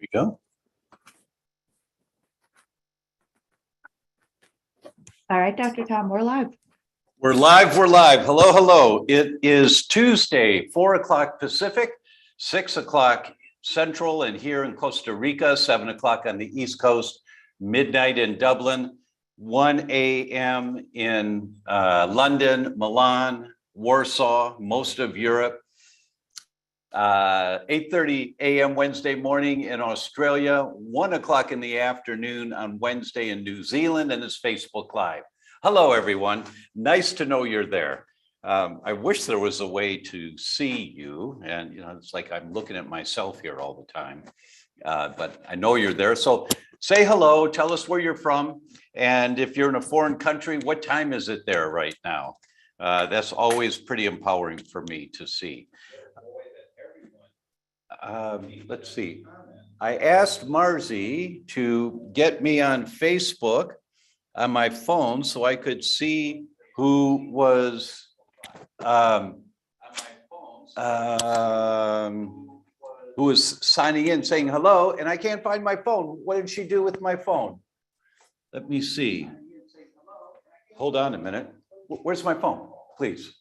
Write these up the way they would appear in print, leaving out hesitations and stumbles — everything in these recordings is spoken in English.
we go. All right, Dr. Tom, we're live. We're live. Hello, hello. It is Tuesday, 4 o'clock Pacific, 6 o'clock Central, and here in Costa Rica, 7 o'clock on the East Coast, midnight in Dublin, 1 a.m. in London, Milan, Warsaw, most of Europe. 8:30 a.m. Wednesday morning in Australia, 1 o'clock in the afternoon on Wednesday in New Zealand, and it's Facebook Live. Hello, everyone. Nice to know you're there. I wish there was a way to see you, and it's like I'm looking at myself here all the time, but I know you're there. So say hello, tell us where you're from, and if you're in a foreign country, what time is it there right now? That's always pretty empowering for me to see. Let's see. I asked Marzi to get me on Facebook on my phone so I could see who was signing in saying hello, and I can't find my phone. What did she do with my phone? Let me see. Hold on a minute. Where's my phone, please?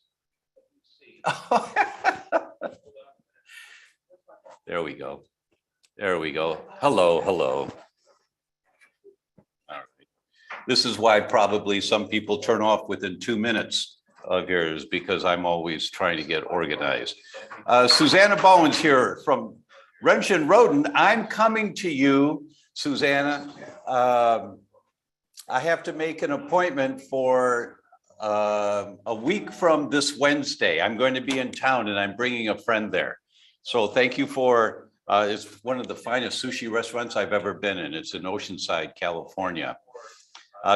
There we go. There we go. Hello, hello. All right. This is why probably some people turn off within 2 minutes of yours, because I'm always trying to get organized. Susanna Bowen's here from Wrench and Rodent. I'm coming to you, Susanna. I have to make an appointment for a week from this Wednesday. I'm going to be in town and I'm bringing a friend there. So thank you for, it's one of the finest sushi restaurants I've ever been in. It's in Oceanside, California.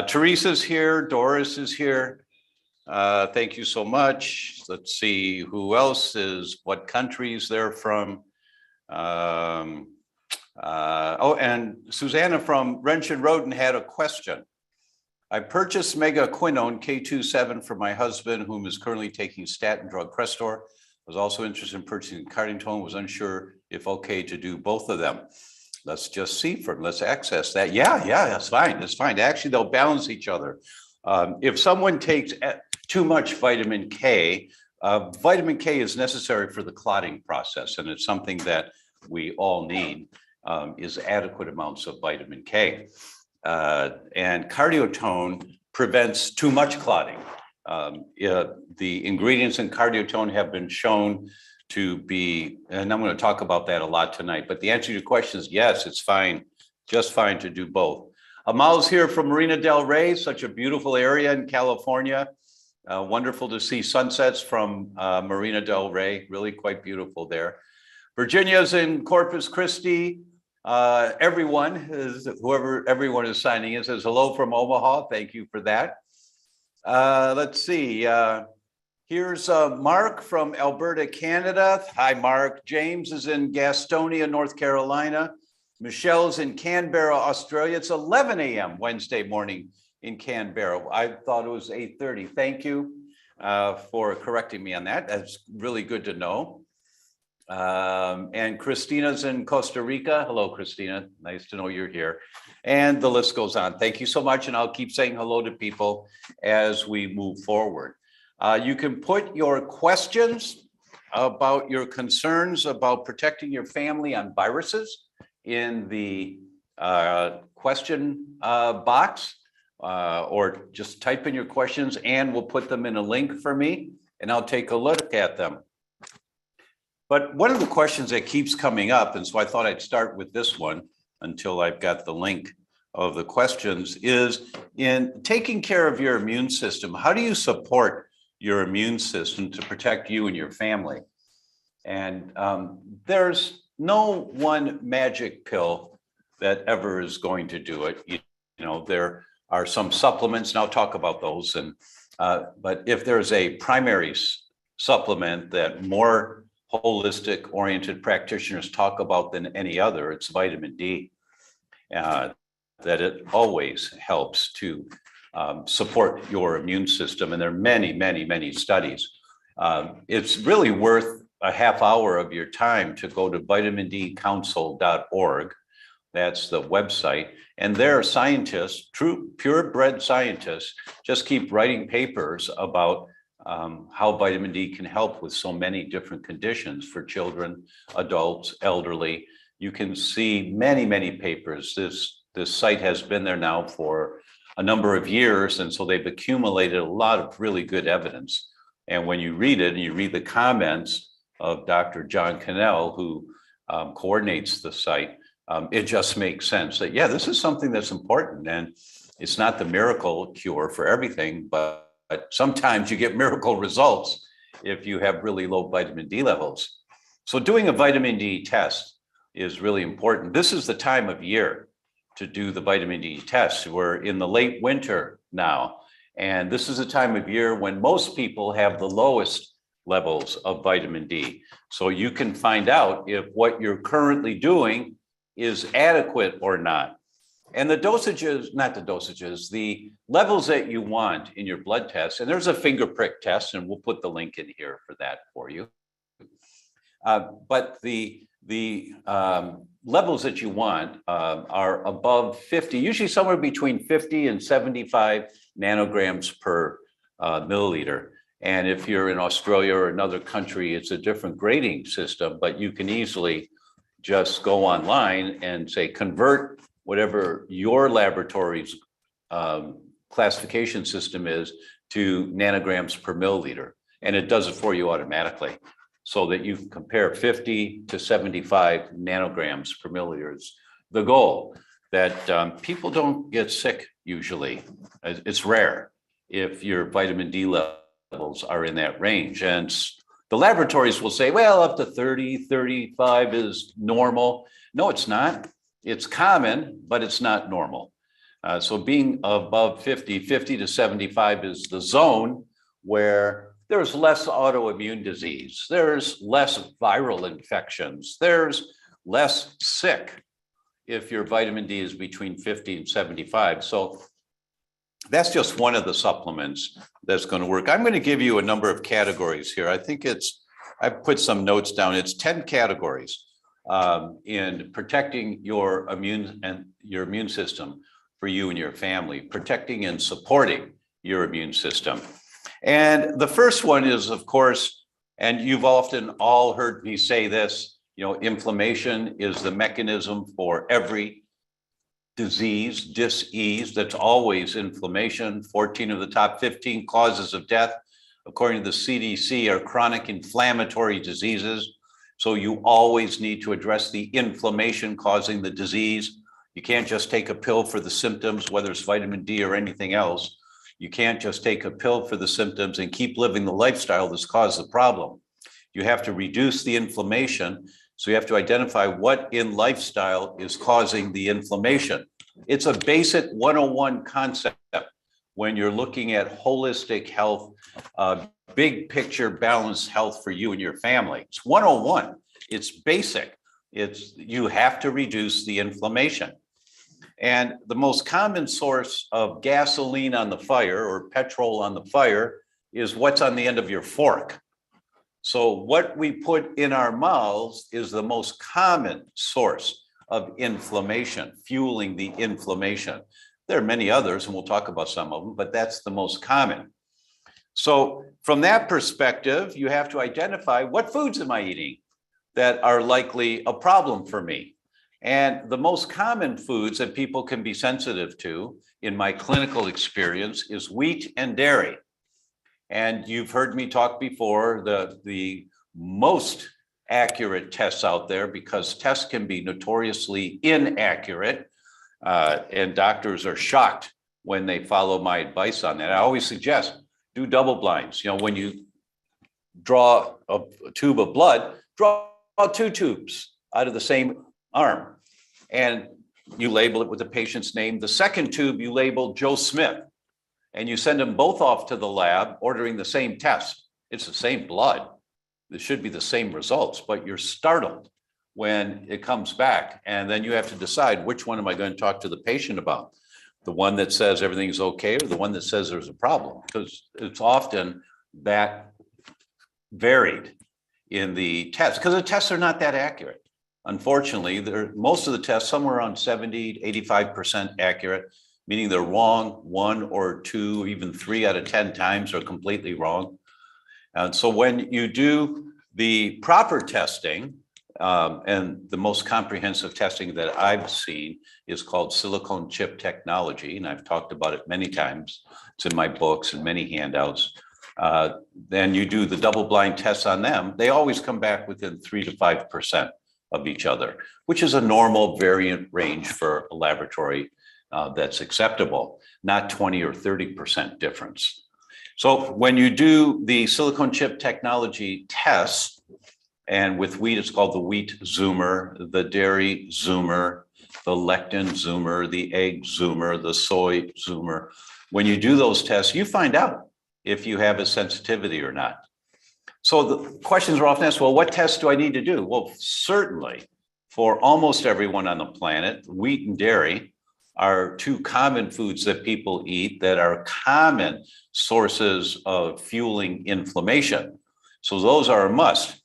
Teresa's here, Doris is here. Thank you so much. Let's see who else is, what countries they're from. Oh, and Susanna from Wrench and Rodent had a question. I purchased megaquinone K27 for my husband, whom is currently taking statin drug Crestor. Was also interested in purchasing carditone, was unsure if okay to do both of them. Let's just see for him. Let's access that. Yeah, that's fine. That's fine. Actually, they'll balance each other. If someone takes too much vitamin K is necessary for the clotting process, and it's something that we all need, is adequate amounts of vitamin K. And cardiotone prevents too much clotting. The ingredients in cardiotone have been shown to be, and I'm going to talk about that a lot tonight, but the answer to your question is yes, it's fine, just fine to do both. Amal's here from Marina del Rey, such a beautiful area in California. Wonderful to see sunsets from Marina del Rey, really quite beautiful there. Virginia's in Corpus Christi. Everyone is signing in says hello from Omaha. Thank you for that. Let's see. Here's Mark from Alberta, Canada. Hi, Mark. James is in Gastonia, North Carolina. Michelle's in Canberra, Australia. It's 11 a.m. Wednesday morning in Canberra. I thought it was 8:30. Thank you for correcting me on that. That's really good to know. And Christina's in Costa Rica. Hello, Christina. Nice to know you're here. And the list goes on. Thank you so much. And I'll keep saying hello to people as we move forward. You can put your questions about your concerns about protecting your family on viruses in the question box, or just type in your questions and we'll put them in a link for me and I'll take a look at them. But one of the questions that keeps coming up, and so I thought I'd start with this one until I've got the link of the questions, is in taking care of your immune system, how do you support your immune system to protect you and your family? And there's no one magic pill that ever is going to do it. You know, there are some supplements, and I'll talk about those. And but if there's a primary supplement that more holistic oriented practitioners talk about than any other, it's vitamin D. That it always helps to support your immune system. And there are many, many, many studies. It's really worth a half hour of your time to go to vitamindcouncil.org That's the website. And there are scientists, true purebred scientists, just keep writing papers about how vitamin D can help with so many different conditions for children, adults, elderly. You can see many, many papers. This site has been there now for a number of years, and so they've accumulated a lot of really good evidence. And when you read it and you read the comments of Dr. John Cannell, who coordinates the site, it just makes sense that, yeah, this is something that's important. And it's not the miracle cure for everything, but sometimes you get miracle results if you have really low vitamin D levels. So doing a vitamin D test is really important. This is the time of year to do the vitamin D test. We're in the late winter now, and this is a time of year when most people have the lowest levels of vitamin D. So you can find out if what you're currently doing is adequate or not. And the dosages, not the dosages, the levels that you want in your blood test, and there's a finger prick test, and we'll put the link in here for that for you. But the levels that you want are above 50, usually somewhere between 50 and 75 nanograms per milliliter. And if you're in Australia or another country, it's a different grading system, but you can easily just go online and say, convert whatever your laboratory's classification system is to nanograms per milliliter. And it does it for you automatically, so that you can compare 50 to 75 nanograms per milliliter is the goal, that people don't get sick usually. It's rare if your vitamin D levels are in that range. And the laboratories will say, well, up to 30, 35 is normal. No, it's not. It's common, but it's not normal. So being above 50 to 75 is the zone where there's less autoimmune disease, there's less viral infections, there's less sick if your vitamin D is between 50 and 75. So that's just one of the supplements that's going to work. I'm going to give you a number of categories here. I think I've put some notes down. It's 10 categories in protecting your immune system for you and your family, protecting and supporting your immune system. And the first one is, of course, and you've often all heard me say this, inflammation is the mechanism for every disease, dis-ease. That's always inflammation. 14 of the top 15 causes of death, according to the CDC, are chronic inflammatory diseases. So you always need to address the inflammation causing the disease. You can't just take a pill for the symptoms, whether it's vitamin D or anything else. You can't just take a pill for the symptoms and keep living the lifestyle that's caused the problem. You have to reduce the inflammation. So you have to identify what in lifestyle is causing the inflammation. It's a basic 101 concept when you're looking at holistic health, big picture balanced health for you and your family. It's 101. It's basic. You have to reduce the inflammation. And the most common source of gasoline on the fire or petrol on the fire is what's on the end of your fork. So what we put in our mouths is the most common source of inflammation, fueling the inflammation. There are many others, and we'll talk about some of them, but that's the most common. So from that perspective, you have to identify what foods am I eating that are likely a problem for me. And the most common foods that people can be sensitive to in my clinical experience is wheat and dairy. And you've heard me talk before, the most accurate tests out there, because tests can be notoriously inaccurate, and doctors are shocked when they follow my advice on that. I always suggest do double blinds. When you draw a tube of blood, draw 2 tubes out of the same arm, and you label it with the patient's name. The second tube you label Joe Smith, and you send them both off to the lab ordering the same test. It's the same blood. There should be the same results, but you're startled when it comes back. And then you have to decide, which one am I going to talk to the patient about? The one that says everything's okay, or the one that says there's a problem? Because it's often that varied in the tests, because the tests are not that accurate. unfortunately, most of the tests, somewhere around 70 to 85% accurate, meaning they're wrong 1 or 2, even 3 out of 10 times are completely wrong. And so when you do the proper testing, and the most comprehensive testing that I've seen is called silicone chip technology, and I've talked about it many times. It's in my books and many handouts. Then you do the double-blind tests on them. They always come back within 3 to 5% of each other, which is a normal variant range for a laboratory that's acceptable, not 20 or 30% difference. So when you do the silicone chip technology tests, and with wheat, it's called the wheat zoomer, the dairy zoomer, the lectin zoomer, the egg zoomer, the soy zoomer. When you do those tests, you find out if you have a sensitivity or not. So the questions are often asked, well, what tests do I need to do? Well, certainly for almost everyone on the planet, wheat and dairy are 2 common foods that people eat that are common sources of fueling inflammation. So those are a must.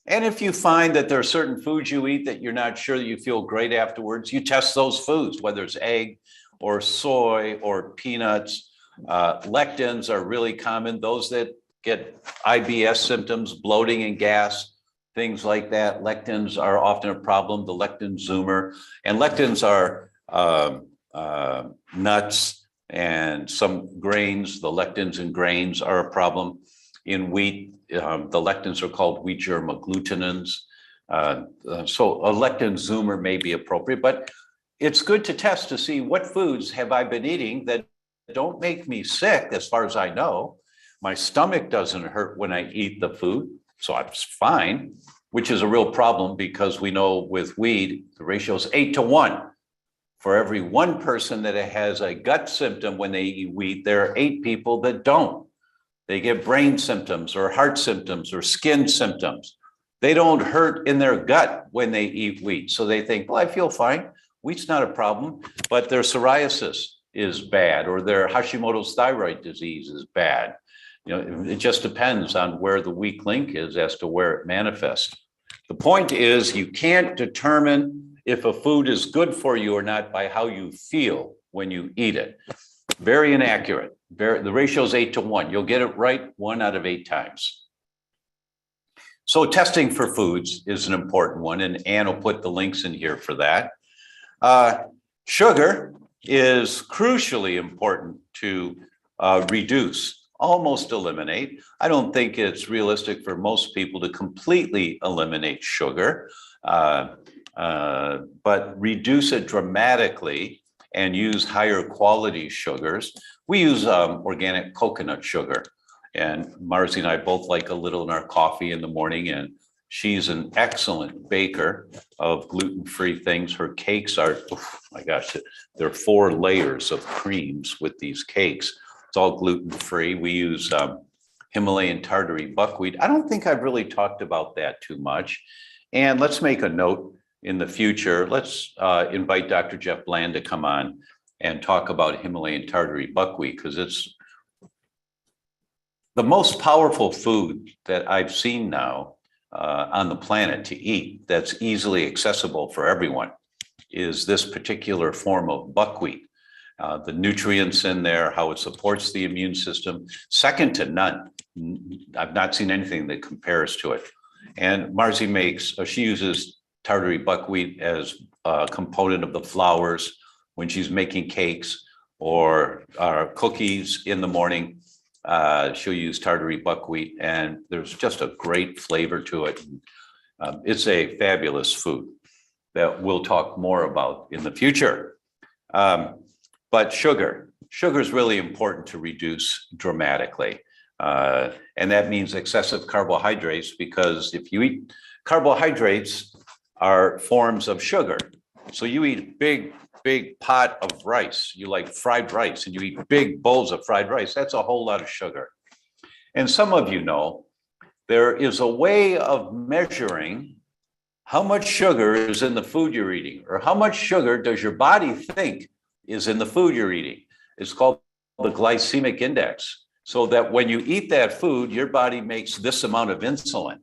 And if you find that there are certain foods you eat that you're not sure that you feel great afterwards, you test those foods, whether it's egg or soy or peanuts. Lectins are really common. Those that get IBS symptoms, bloating and gas, things like that, lectins are often a problem, the lectin zoomer. And lectins are nuts and some grains. The lectins in grains are a problem. In wheat, the lectins are called wheat germ agglutinins. So a lectin zoomer may be appropriate, but it's good to test to see what foods have I been eating that don't make me sick, as far as I know. My stomach doesn't hurt when I eat the food, so I'm fine, which is a real problem because we know with weed, the ratio is 8 to 1. For every 1 person that has a gut symptom when they eat wheat, there are 8 people that don't. They get brain symptoms or heart symptoms or skin symptoms. They don't hurt in their gut when they eat wheat. So they think, well, I feel fine. Wheat's not a problem, but their psoriasis is bad or their Hashimoto's thyroid disease is bad. It just depends on where the weak link is as to where it manifests. The point is you can't determine if a food is good for you or not by how you feel when you eat it. Very inaccurate. The ratio is 8 to 1. You'll get it right 1 out of 8 times. So testing for foods is an important one, and Ann will put the links in here for that. Sugar is crucially important to reduce, almost eliminate. I don't think it's realistic for most people to completely eliminate sugar, but reduce it dramatically and use higher quality sugars. We use organic coconut sugar, and Marcy and I both like a little in our coffee in the morning, and she's an excellent baker of gluten-free things. Her cakes are, oh my gosh, there are 4 layers of creams with these cakes. It's all gluten-free. We use Himalayan tartary buckwheat. I don't think I've really talked about that too much. And let's make a note in the future. Let's invite Dr. Jeff Bland to come on and talk about Himalayan tartary buckwheat, because it's the most powerful food that I've seen now on the planet to eat that's easily accessible for everyone is this particular form of buckwheat. The nutrients in there, how it supports the immune system, second to none. I've not seen anything that compares to it. And Marcy she uses tartary buckwheat as a component of the flours when she's making cakes or cookies in the morning. She'll use tartary buckwheat, and there's just a great flavor to it. It's a fabulous food that we'll talk more about in the future. But sugar is really important to reduce dramatically. And that means excessive carbohydrates, because if you eat carbohydrates are forms of sugar. So you eat big pot of rice, you like fried rice, and you eat big bowls of fried rice, that's a whole lot of sugar. And some of you know, there is a way of measuring how much sugar is in the food you're eating, or how much sugar does your body think is in the food you're eating. It's called the glycemic index. So that when you eat that food, your body makes this amount of insulin.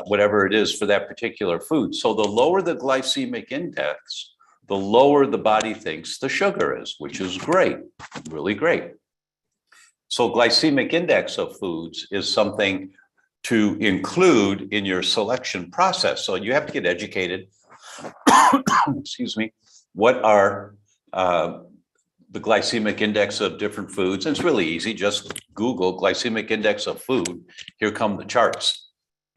whatever it is for that particular food. So the lower the glycemic index, the lower the body thinks the sugar is, which is great, really great. So glycemic index of foods is something to include in your selection process. So you have to get educated. Excuse me. What are the glycemic index of different foods? And it's really easy. Just Google glycemic index of food. Here come the charts.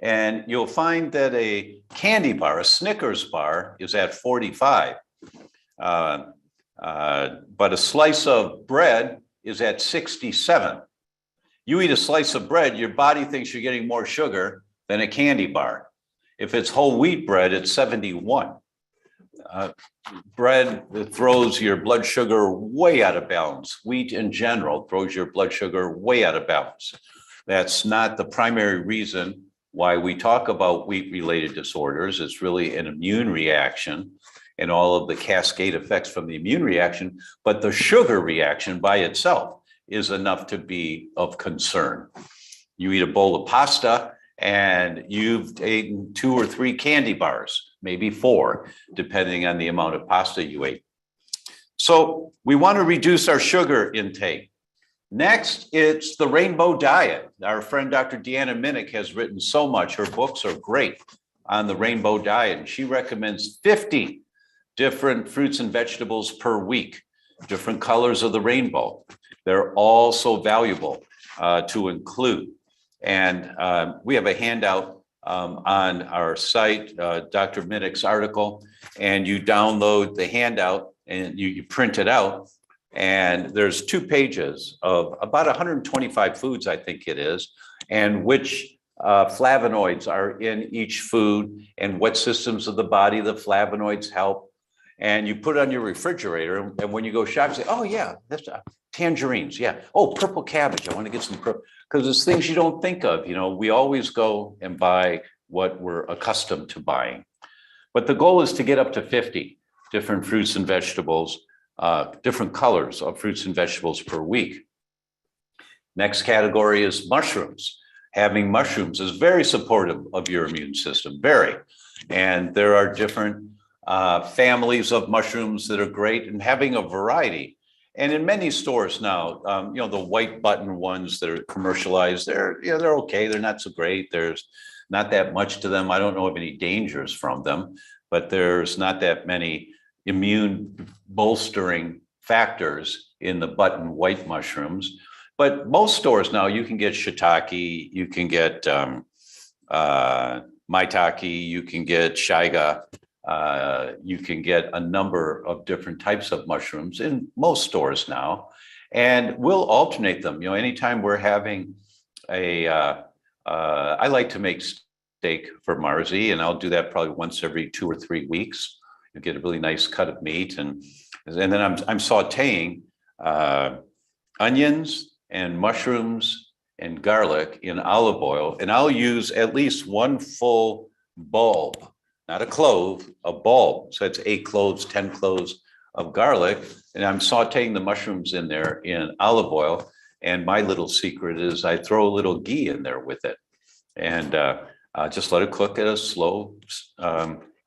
And you'll find that a candy bar, a Snickers bar, is at 45. But a slice of bread is at 67. You eat a slice of bread, your body thinks you're getting more sugar than a candy bar. If it's whole wheat bread, it's 71. Bread throws your blood sugar way out of balance. Wheat in general throws your blood sugar way out of balance. That's not the primary reason why we talk about wheat-related disorders. It's really an immune reaction and all of the cascade effects from the immune reaction, but the sugar reaction by itself is enough to be of concern. You eat a bowl of pasta and you've eaten 2 or 3 candy bars, maybe 4, depending on the amount of pasta you ate. So we want to reduce our sugar intake. Next, it's the rainbow diet. Our friend Dr. Deanna Minnick has written so much. Her books are great on the rainbow diet. And she recommends 50 different fruits and vegetables per week, different colors of the rainbow. They're all so valuable to include. And we have a handout on our site, Dr. Minnick's article, and you download the handout and you print it out. And there's 2 pages of about 125 foods, I think it is, and which flavonoids are in each food and what systems of the body the flavonoids help. And you put it on your refrigerator, and when you go shopping, say, oh yeah, that's tangerines, yeah. Oh, purple cabbage, I want to get some purple, because it's things you don't think of. You know, we always go and buy what we're accustomed to buying. But the goal is to get up to 50 different fruits and vegetables, different colors of fruits and vegetables per week. Next category is mushrooms. Having mushrooms is very supportive of your immune system, very. And there are different families of mushrooms that are great, and having a variety. And in many stores now, you know, the white button ones that are commercialized, they're okay. They're not so great. There's not that much to them. I don't know of any dangers from them, but there's not that many immune bolstering factors in the button white mushrooms. But most stores now, you can get shiitake, you can get maitake, you can get shiga. You can get a number of different types of mushrooms in most stores now, and we'll alternate them. You know, anytime we're having I like to make steak for Marzi, and I'll do that probably once every 2 or 3 weeks. You get a really nice cut of meat, and then I'm sautéing onions and mushrooms and garlic in olive oil, and I'll use at least 1 full bulb. Not a clove, a bulb. So it's 8 cloves, 10 cloves of garlic. And I'm sauteing the mushrooms in there in olive oil. And my little secret is I throw a little ghee in there with it. And just let it cook at a slow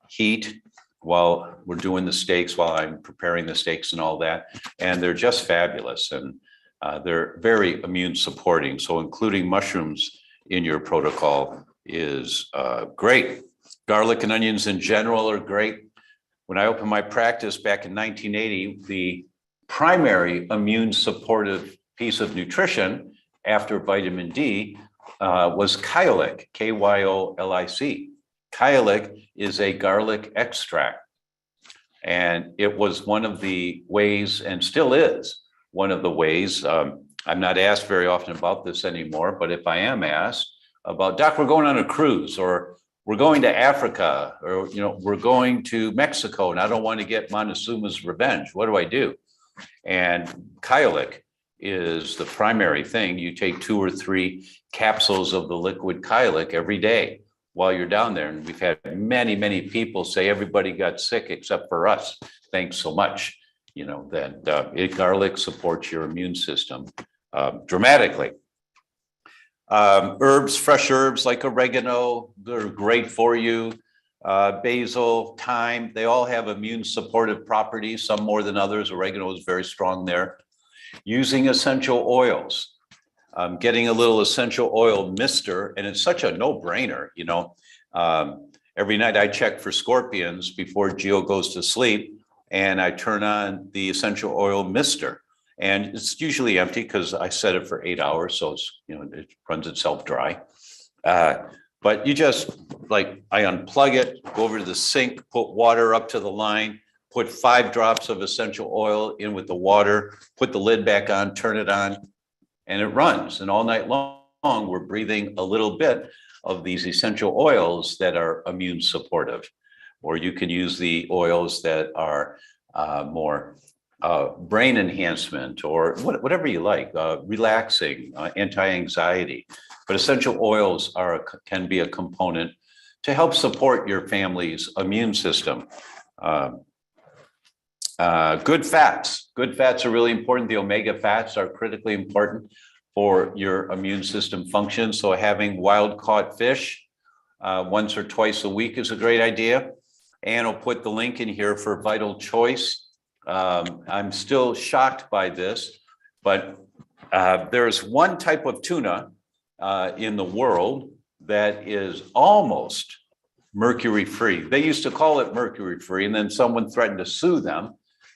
heat while we're doing the steaks, while I'm preparing the steaks and all that. And they're just fabulous. And they're very immune supporting. So including mushrooms in your protocol is great. Garlic and onions in general are great. When I opened my practice back in 1980, the primary immune supportive piece of nutrition after vitamin D was kyolic, Kyolic. Kyolic is a garlic extract. And it was one of the ways, and still is one of the ways, I'm not asked very often about this anymore, but if I am asked about, Doc, we're going on a cruise, or we're going to Africa, or, you know, we're going to Mexico and I don't want to get Montezuma's revenge. What do I do? And kyolic is the primary thing. You take 2 or 3 capsules of the liquid kyolic every day while you're down there. And we've had many, many people say everybody got sick except for us. Thanks so much. You know, that garlic supports your immune system dramatically. Herbs, fresh herbs like oregano, they're great for you. Basil, thyme, they all have immune supportive properties, some more than others. Oregano is very strong there. Using essential oils, getting a little essential oil mister, and it's such a no-brainer, you know. Every night I check for scorpions before Gio goes to sleep, and I turn on the essential oil mister. And it's usually empty because I set it for 8 hours, so it's, you know, it runs itself dry. But you just, like, I unplug it, go over to the sink, put water up to the line, put 5 drops of essential oil in with the water, put the lid back on, turn it on, and it runs. And all night long, we're breathing a little bit of these essential oils that are immune supportive. Or you can use the oils that are more brain enhancement, or whatever you like, relaxing, anti-anxiety. But essential oils can be a component to help support your family's immune system. Good fats. Good fats are really important. The omega fats are critically important for your immune system function. So having wild caught fish once or twice a week is a great idea. And I'll put the link in here for Vital Choice. I'm still shocked by this, but there's one type of tuna in the world that is almost mercury-free. They used to call it mercury-free, and then someone threatened to sue them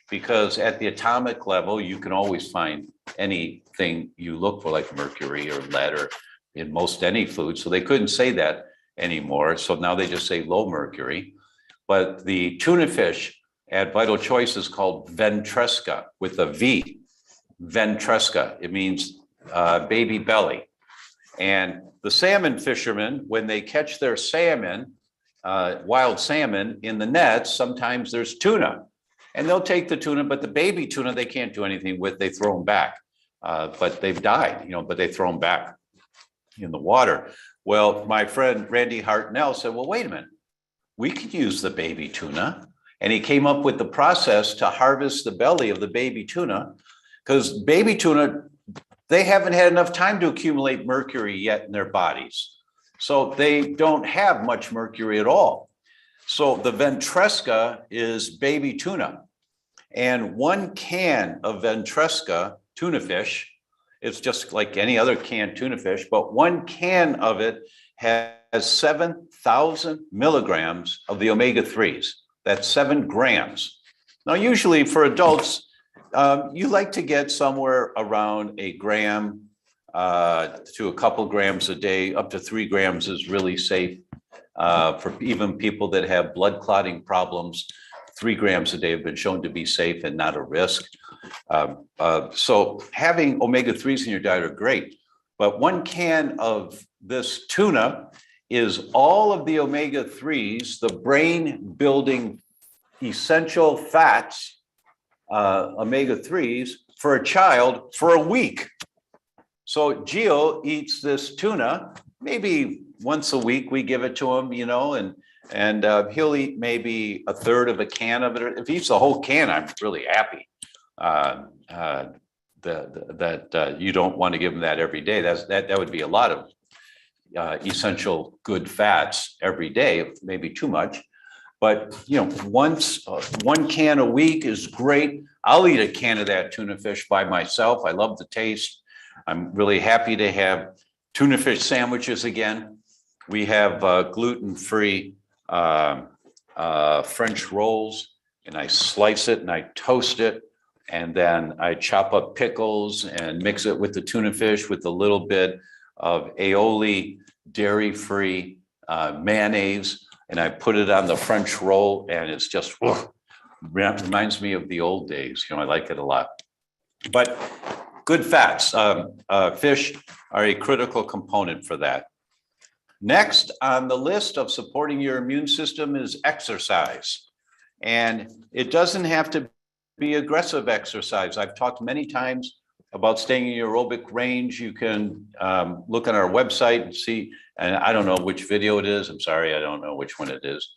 because at the atomic level, you can always find anything you look for, like mercury or lead, or in most any food. So they couldn't say that anymore. So now they just say low mercury. But the tuna fish at Vital Choice is called ventresca with a V. Ventresca. It means baby belly. And the salmon fishermen, when they catch their salmon, wild salmon in the nets, sometimes there's tuna. And they'll take the tuna, but the baby tuna, they can't do anything with. They throw them back. But they've died, you know, but they throw them back in the water. Well, my friend Randy Hartnell said, well, wait a minute. We could use the baby tuna. And he came up with the process to harvest the belly of the baby tuna, because baby tuna, they haven't had enough time to accumulate mercury yet in their bodies. So they don't have much mercury at all. So the ventresca is baby tuna. And 1 can of ventresca tuna fish, it's just like any other canned tuna fish, but 1 can of it has 7,000 milligrams of the omega-3s. That's 7 grams. Now, usually for adults, you like to get somewhere around a gram to a couple grams a day. Up to 3 grams is really safe for even people that have blood clotting problems. 3 grams a day have been shown to be safe and not a risk. So having omega-3s in your diet are great, but 1 can of this tuna is all of the omega-3s, the brain building essential fats, omega-3s for a child for a week. So Gio eats this tuna, maybe once a week we give it to him, you know, and he'll eat maybe a third of a can of it. If he eats the whole can, I'm really happy. That you don't want to give him that every day. That would be a lot of essential good fats every day, maybe too much. But, you know, once 1 can a week is great. I'll eat a can of that tuna fish by myself. I love the taste. I'm really happy to have tuna fish sandwiches again. We have gluten-free French rolls, and I slice it and I toast it. And then I chop up pickles and mix it with the tuna fish with a little bit of aioli dairy-free mayonnaise. And I put it on the French roll, and it's just, reminds me of the old days. You know, I like it a lot. But good fats, fish are a critical component for that. Next on the list of supporting your immune system is exercise. And it doesn't have to be aggressive exercise. I've talked many times about staying in your aerobic range. You can look on our website and see, and I don't know which video it is. I'm sorry, I don't know which one it is.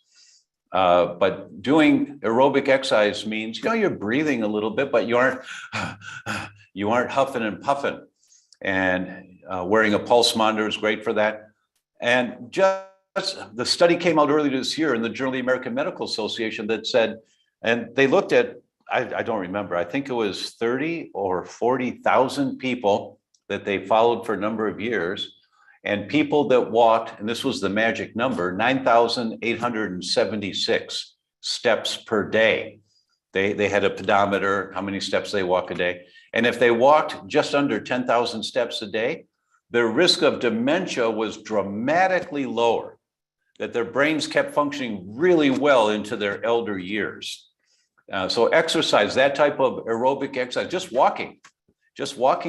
But doing aerobic exercise means, you know, you're breathing a little bit, but you aren't huffing and puffing. and wearing a pulse monitor is great for that. And just the study came out earlier this year in the Journal of the American Medical Association that said, and they looked at, I don't remember, I think it was 30 or 40,000 people that they followed for a number of years. And people that walked, and this was the magic number, 9,876 steps per day. They had a pedometer, how many steps they walk a day. And if they walked just under 10,000 steps a day, their risk of dementia was dramatically lower, that their brains kept functioning really well into their elder years. So exercise, that type of aerobic exercise, just walking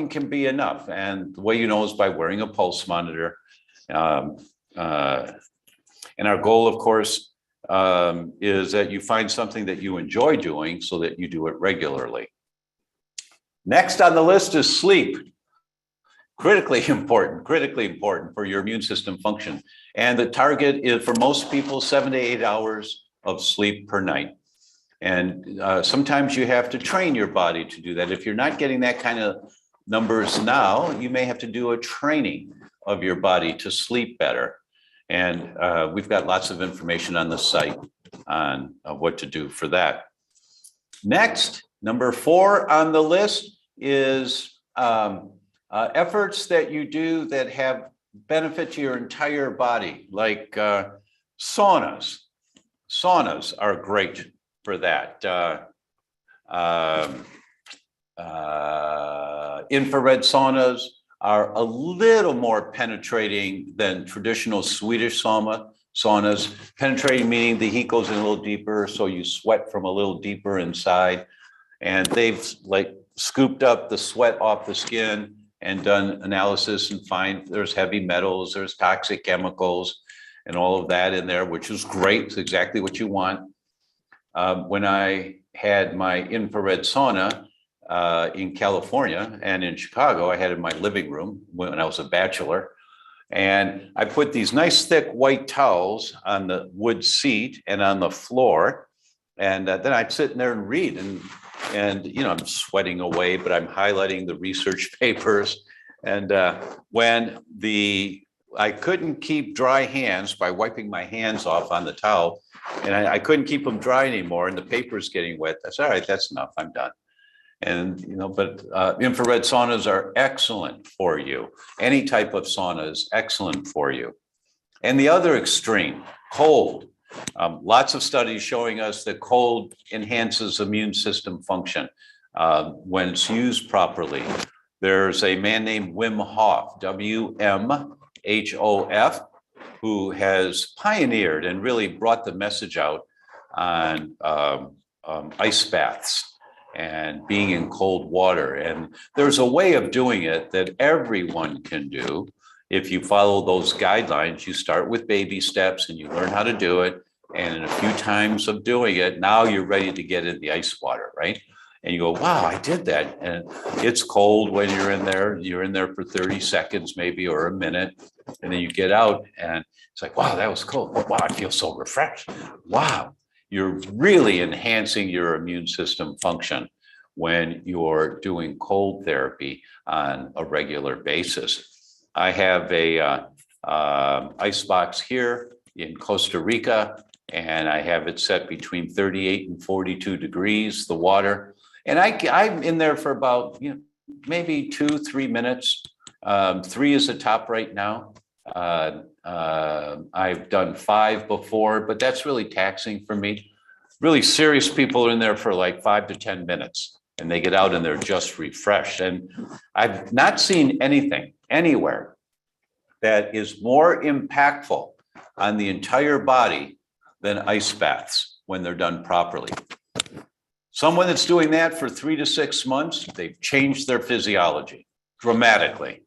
can be enough. And the way you know is by wearing a pulse monitor. And our goal, of course, is that you find something that you enjoy doing so that you do it regularly. Next on the list is sleep. Critically important for your immune system function. And the target is for most people 7 to 8 hours of sleep per night. And sometimes you have to train your body to do that. If you're not getting that kind of numbers now, you may have to do a training of your body to sleep better. And we've got lots of information on the site on what to do for that. Next, number 4 on the list is efforts that you do that have benefit to your entire body, like saunas. Saunas are great for that. Infrared saunas are a little more penetrating than traditional Swedish saunas. Penetrating meaning the heat goes in a little deeper, so you sweat from a little deeper inside. And they've like scooped up the sweat off the skin and done analysis and find there's heavy metals, there's toxic chemicals and all of that in there, which is great. It's exactly what you want. When I had my infrared sauna in California and in Chicago, I had it in my living room when I was a bachelor. And I put these nice thick white towels on the wood seat and on the floor. And then I'd sit in there and read. And you know, I'm sweating away, but I'm highlighting the research papers. And when I couldn't keep dry hands by wiping my hands off on the towel, and I couldn't keep them dry anymore, and the paper's getting wet. That's all right. That's enough. I'm done. And you know, but infrared saunas are excellent for you. Any type of sauna is excellent for you. And the other extreme, cold. Lots of studies showing us that cold enhances immune system function when it's used properly. There's a man named Wim Hof, W-M-H-O-F, who has pioneered and really brought the message out on ice baths and being in cold water. And there's a way of doing it that everyone can do. If you follow those guidelines, you start with baby steps and you learn how to do it. And in a few times of doing it, now you're ready to get in the ice water, right? And you go, wow, I did that. And it's cold when you're in there. You're in there for 30 seconds maybe, or a minute. And then you get out and it's like, wow, that was cold. Wow, I feel so refreshed. Wow, you're really enhancing your immune system function when you're doing cold therapy on a regular basis. I have a ice box here in Costa Rica, and I have it set between 38 and 42 degrees, the water. And I'm in there for about, you know, maybe 2-3 minutes. 3 is the top right now. I've done 5 before, but that's really taxing for me. Really serious people are in there for like 5 to 10 minutes, and they get out and they're just refreshed. And I've not seen anything anywhere that is more impactful on the entire body than ice baths when they're done properly. Someone that's doing that for 3 to 6 months, they've changed their physiology dramatically.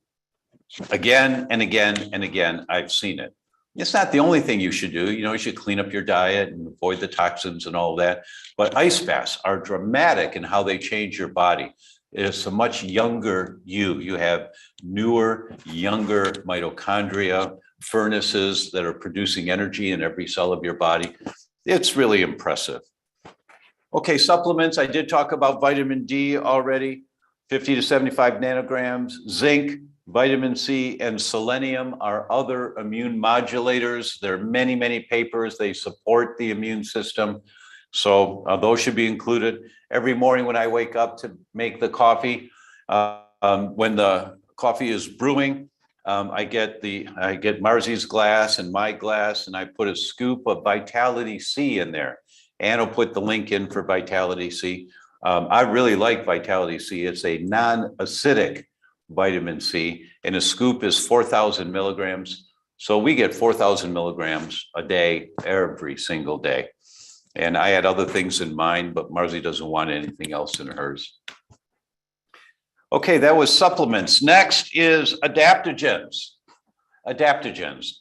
Again and again and again, I've seen it. It's not the only thing you should do. You know, you should clean up your diet and avoid the toxins and all that. But ice baths are dramatic in how they change your body. It's a much younger you. You have newer, younger mitochondria, furnaces that are producing energy in every cell of your body. It's really impressive. Okay, supplements. I did talk about vitamin D already, 50 to 75 nanograms, zinc, Vitamin C and selenium are other immune modulators. There are many, many papers. They support the immune system. So those should be included. Every morning when I wake up to make the coffee, when the coffee is brewing, I get Marzi's glass and my glass, and I put a scoop of Vitality C in there. And I'll put the link in for Vitality C. I really like Vitality C. It's a non-acidic vitamin C, and a scoop is 4,000 milligrams. So we get 4,000 milligrams a day, every single day. And I had other things in mind, but Marzi doesn't want anything else in hers. Okay, that was supplements. Next is adaptogens. Adaptogens.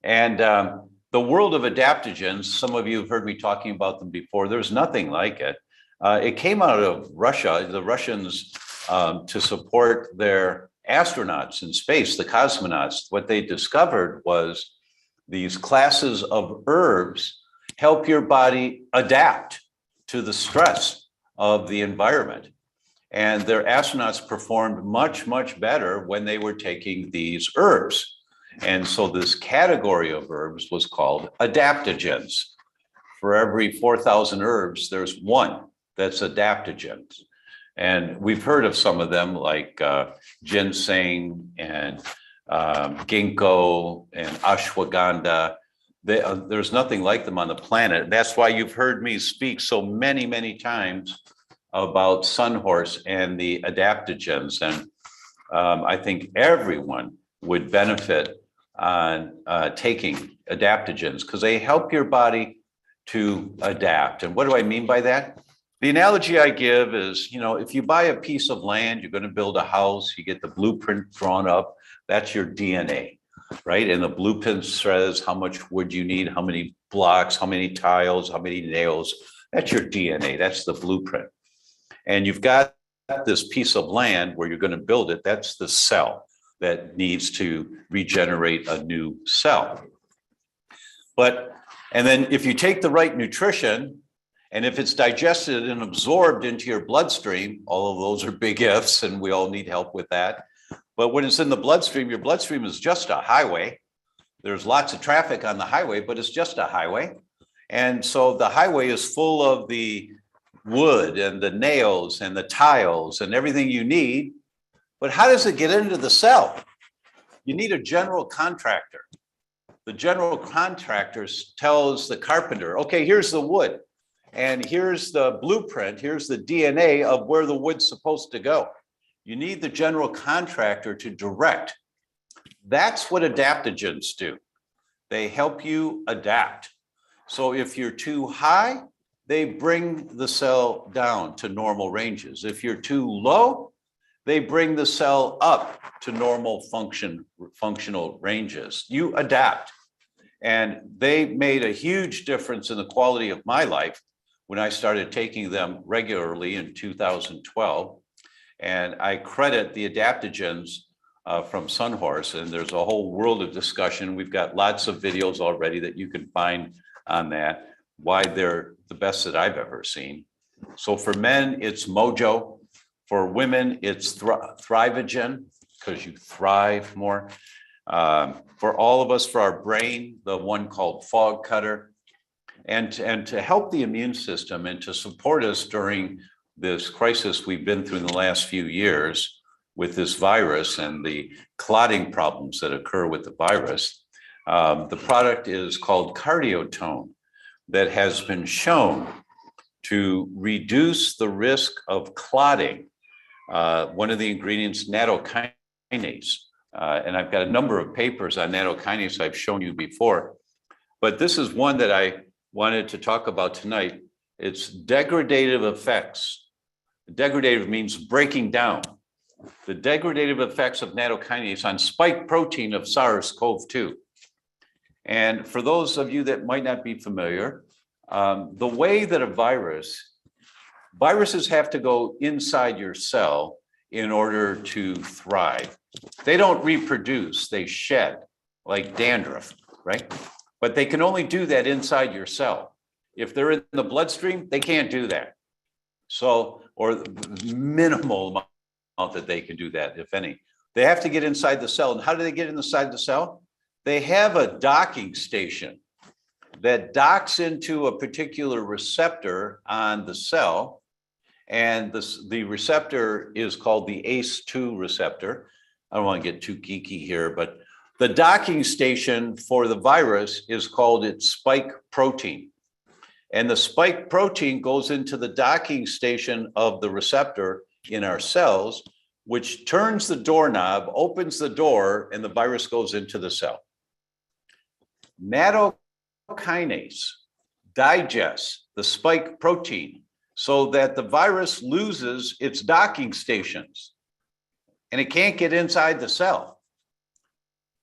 And the world of adaptogens, some of you have heard me talking about them before. There's nothing like it. It came out of Russia. The Russians, to support their astronauts in space, the cosmonauts, what they discovered was these classes of herbs help your body adapt to the stress of the environment. And their astronauts performed much, much better when they were taking these herbs. And so this category of herbs was called adaptogens. For every 4,000 herbs, there's one that's adaptogens. And we've heard of some of them like ginseng and ginkgo and ashwagandha. There's nothing like them on the planet. That's why you've heard me speak so many, many times about sunhorse and the adaptogens. And I think everyone would benefit on taking adaptogens because they help your body to adapt. And what do I mean by that? The analogy I give is, if you buy a piece of land, you're going to build a house, you get the blueprint drawn up, that's your DNA. Right? And the blueprint says how much wood you need, how many blocks, how many tiles, how many nails. That's your DNA. That's the blueprint. And you've got this piece of land where you're going to build it. That's the cell that needs to regenerate a new cell. And then if you take the right nutrition, and if it's digested and absorbed into your bloodstream, all of those are big ifs, and we all need help with that. But when it's in the bloodstream, your bloodstream is just a highway. There's lots of traffic on the highway, but it's just a highway. And so the highway is full of the wood and the nails and the tiles and everything you need. But how does it get into the cell? You need a general contractor. The general contractor tells the carpenter, okay, here's the wood. And here's the blueprint. Here's the DNA of where the wood's supposed to go. You need the general contractor to direct. That's what adaptogens do. They help you adapt. So if you're too high, they bring the cell down to normal ranges. If you're too low, they bring the cell up to normal functional ranges. You adapt. And they made a huge difference in the quality of my life when I started taking them regularly in 2012. And I credit the adaptogens from Sunhorse, and there's a whole world of discussion. We've got lots of videos already that you can find on that, why they're the best that I've ever seen. So for men, it's Mojo. For women, it's Thrivogen, because you thrive more. For all of us, for our brain, the one called Fog Cutter. And to help the immune system and to support us during this crisis we've been through in the last few years with this virus and the clotting problems that occur with the virus, the product is called Cardiotone, that has been shown to reduce the risk of clotting. One of the ingredients, nattokinase. And I've got a number of papers on nattokinase I've shown you before, but this is one that I wanted to talk about tonight. It's degradative effects. Degradative means breaking down. The degradative effects of nattokinase on spike protein of SARS-CoV-2. And for those of you that might not be familiar, the way that viruses have to go inside your cell in order to thrive. They don't reproduce, they shed like dandruff, right? But they can only do that inside your cell. If they're in the bloodstream, they can't do that. So, or minimal amount that they can do that, if any. They have to get inside the cell. And how do they get inside the cell? They have a docking station that docks into a particular receptor on the cell. And the receptor is called the ACE2 receptor. I don't want to get too geeky here, but the docking station for the virus is called its spike protein. And the spike protein goes into the docking station of the receptor in our cells, which turns the doorknob, opens the door, and the virus goes into the cell. Nattokinase digests the spike protein so that the virus loses its docking stations and it can't get inside the cell.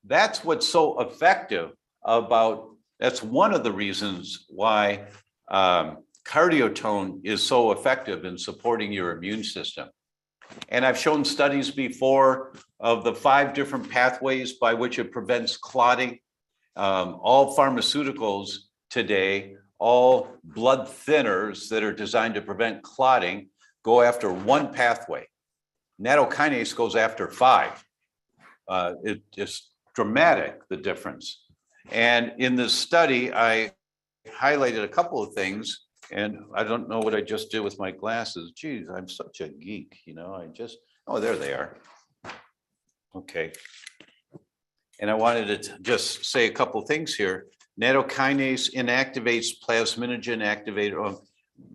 That's what's so effective about, that's one of the reasons why cardiotone is so effective in supporting your immune system. And I've shown studies before of the 5 different pathways by which it prevents clotting. All pharmaceuticals today, all blood thinners that are designed to prevent clotting go after one pathway. Nattokinase goes after 5. It's dramatic, the difference. And in this study, I highlighted a couple of things, and I don't know what I just did with my glasses. Geez, I'm such a geek, you know, oh, there they are. Okay. And I wanted to just say a couple of things here. Nattokinase inactivates plasminogen activator.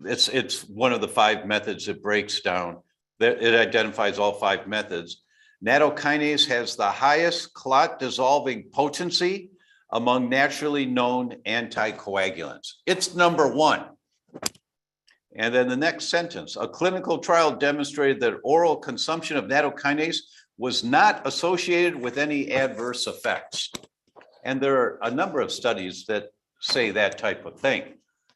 It's one of the 5 methods it breaks down. It identifies all 5 methods. Nattokinase has the highest clot dissolving potency among naturally known anticoagulants. It's number 1. And then the next sentence, a clinical trial demonstrated that oral consumption of nattokinase was not associated with any adverse effects. And there are a number of studies that say that type of thing.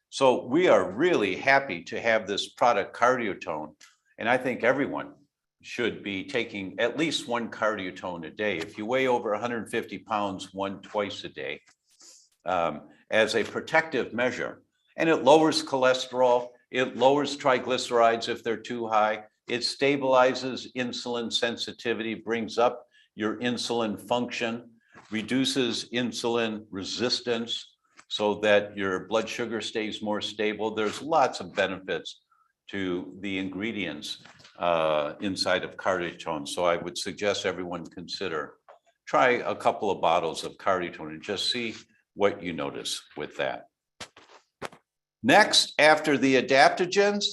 So we are really happy to have this product, Cardiotone. And I think everyone should be taking at least 1 Cardiotone a day. If you weigh over 150 pounds, 1 twice a day, as a protective measure. And it lowers cholesterol, it lowers triglycerides if they're too high, it stabilizes insulin sensitivity, brings up your insulin function, reduces insulin resistance so that your blood sugar stays more stable. There's lots of benefits to the ingredients inside of Cardiotone. So I would suggest everyone try a couple of bottles of Cardiotone and just see what you notice with that. Next, after the adaptogens,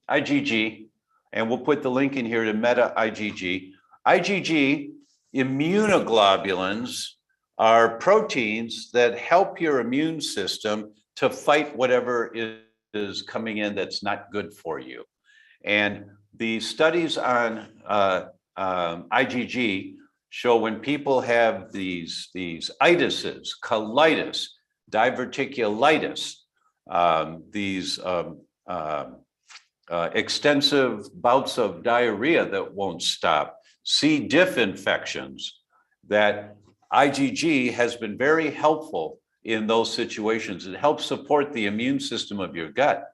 IgG, and we'll put the link in here to meta IgG. IgG immunoglobulins are proteins that help your immune system to fight whatever is coming in that's not good for you. And the studies on IgG show when people have these itises, colitis, diverticulitis, these extensive bouts of diarrhea that won't stop, C. diff infections, that IgG has been very helpful in those situations. It helps support the immune system of your gut.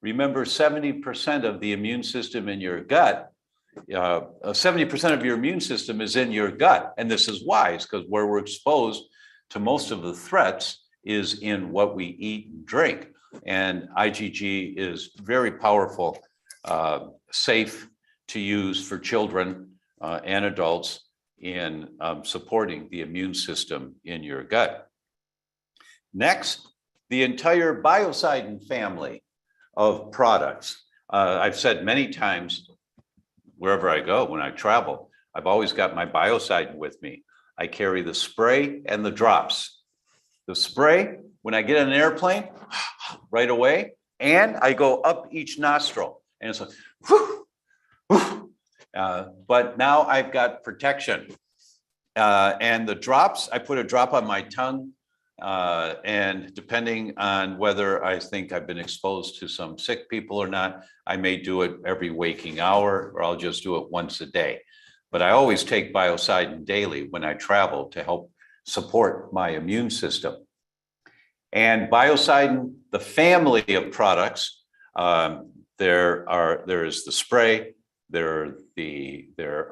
Remember, 70% of the immune system in your gut, 70% of your immune system is in your gut. And this is wise, because where we're exposed to most of the threats is in what we eat and drink. And IgG is very powerful, safe to use for children and adults in supporting the immune system in your gut. Next, the entire Biocidin family of products. I've said many times, wherever I go, when I travel, I've always got my Biocidin with me. I carry the spray and the drops. The spray, when I get on an airplane, right away, and I go up each nostril. And it's like, whew, whew. But now I've got protection. And the drops, I put a drop on my tongue, and depending on whether I think I've been exposed to some sick people or not, I may do it every waking hour, or I'll just do it once a day. But I always take Biocidin daily when I travel to help support my immune system. And Biocidin, the family of products, there is the spray, there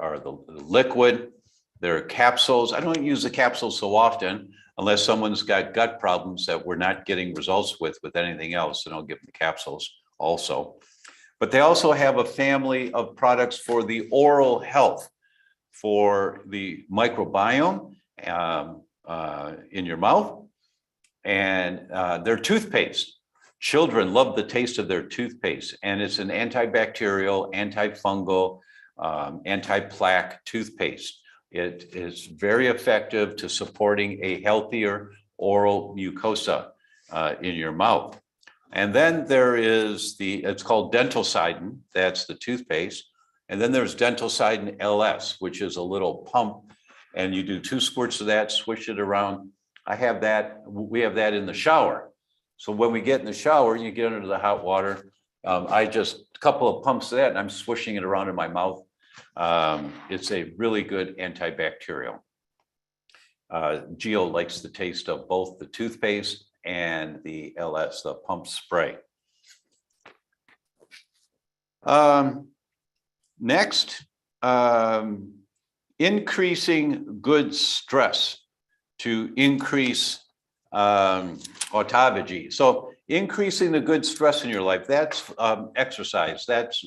are the liquid, There are capsules. I don't use the capsules so often unless someone's got gut problems that we're not getting results with anything else, and I'll give them the capsules also. But they also have a family of products for the oral health, for the microbiome in your mouth, and their toothpaste. Children love the taste of their toothpaste, and it's an antibacterial, antifungal, anti-plaque toothpaste. It is very effective to supporting a healthier oral mucosa in your mouth. And then there is it's called Dentalcidin, that's the toothpaste. And then there's Dentalcidin LS, which is a little pump, and you do 2 squirts of that, swish it around. I have that, we have that in the shower. So when we get in the shower, you get under the hot water. I just, a couple of pumps of that, and I'm swishing it around in my mouth. It's a really good antibacterial. Gio likes the taste of both the toothpaste and the LS, the pump spray. Next, increasing good stress to increase autophagy. So increasing the good stress in your life, that's exercise. That's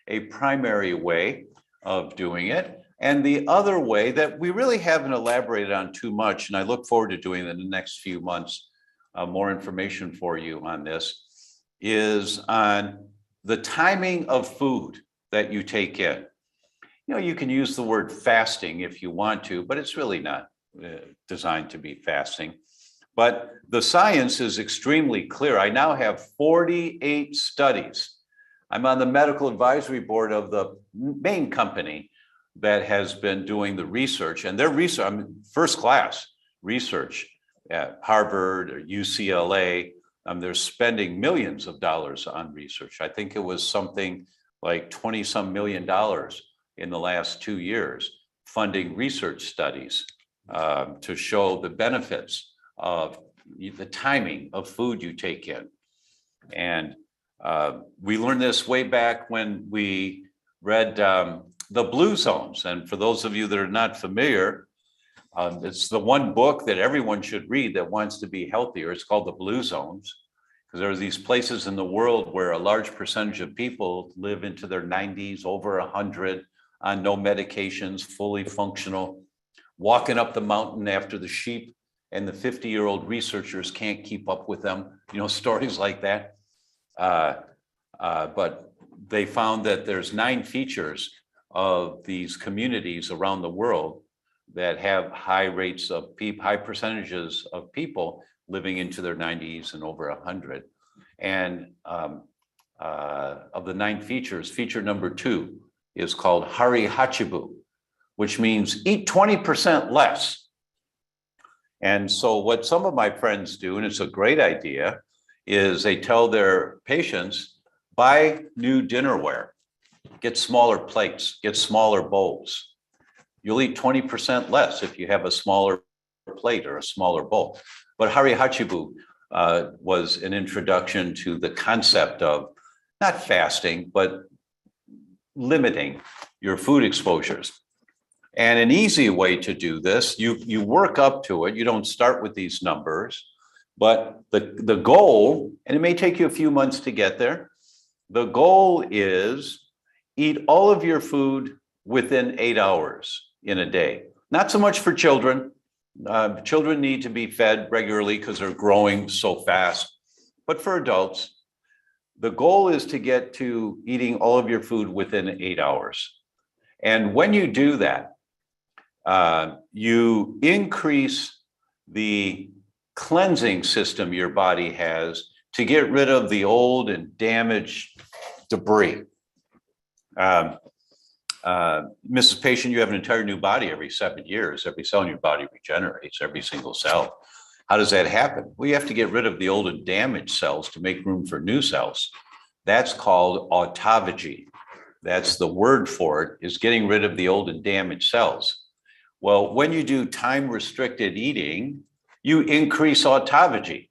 a primary way of doing it. And the other way that we really haven't elaborated on too much, and I look forward to doing it in the next few months, more information for you on this, is on the timing of food that you take in. You know, you can use the word fasting if you want to, but it's really not designed to be fasting. But the science is extremely clear. I now have 48 studies. I'm on the medical advisory board of the main company that has been doing the research, and their research, I mean, first class research at Harvard or UCLA. They're spending millions of dollars on research. I think it was something like 20-some million dollars in the last 2 years funding research studies to show the benefits of the timing of food you take in. And we learned this way back when we read the Blue Zones. And for those of you that are not familiar, it's the one book that everyone should read that wants to be healthier. It's called the Blue Zones, because there are these places in the world where a large percentage of people live into their 90s, over 100, on no medications, fully functional, walking up the mountain after the sheep and the 50-year-old researchers can't keep up with them, you know, stories like that. But they found that there's 9 features of these communities around the world that have high rates of high percentages of people living into their 90s and over 100. And of the 9 features, feature number 2 is called Hari Hachibu, which means eat 20% less. And so what some of my friends do, and it's a great idea, is they tell their patients, buy new dinnerware, get smaller plates, get smaller bowls. You'll eat 20% less if you have a smaller plate or a smaller bowl. But Hari Hachibu was an introduction to the concept of not fasting, but limiting your food exposures. And an easy way to do this, you work up to it. You don't start with these numbers, but the goal, and it may take you a few months to get there, the goal is eat all of your food within 8 hours in a day. Not so much for children. Children need to be fed regularly because they're growing so fast. But for adults, the goal is to get to eating all of your food within 8 hours. And when you do that, you increase the cleansing system your body has to get rid of the old and damaged debris. Mrs. Patient, you have an entire new body every 7 years. Every cell in your body regenerates, every single cell. How does that happen? Well, you have to get rid of the old and damaged cells to make room for new cells. That's called autophagy. That's the word for it, is getting rid of the old and damaged cells. Well, when you do time-restricted eating, you increase autophagy,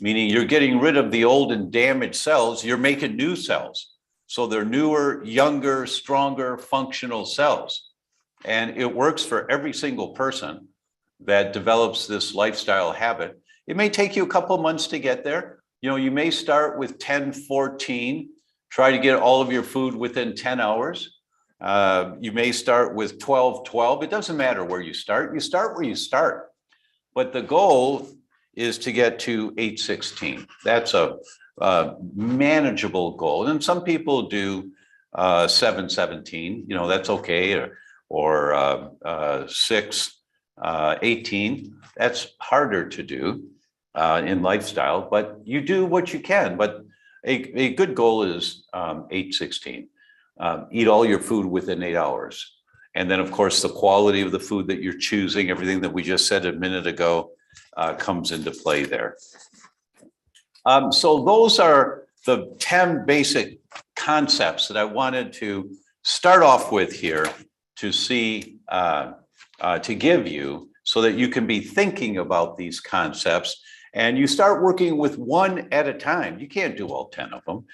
meaning you're getting rid of the old and damaged cells, you're making new cells. So they're newer, younger, stronger, functional cells. And it works for every single person that develops this lifestyle habit. It may take you a couple of months to get there. You may start with 10-14, try to get all of your food within 10 hours. You may start with 12-12. It doesn't matter where you start where you start. But the goal is to get to 8-16. That's a manageable goal. And some people do 7-17, that's okay, or 6-18. That's harder to do in lifestyle, but you do what you can. But a good goal is 8-16. Eat all your food within 8 hours. And then, of course, the quality of the food that you're choosing, everything that we just said a minute ago, comes into play there. So those are the 10 basic concepts that I wanted to start off with here to see, to give you, so that you can be thinking about these concepts. And you start working with one at a time. You can't do all 10 of them.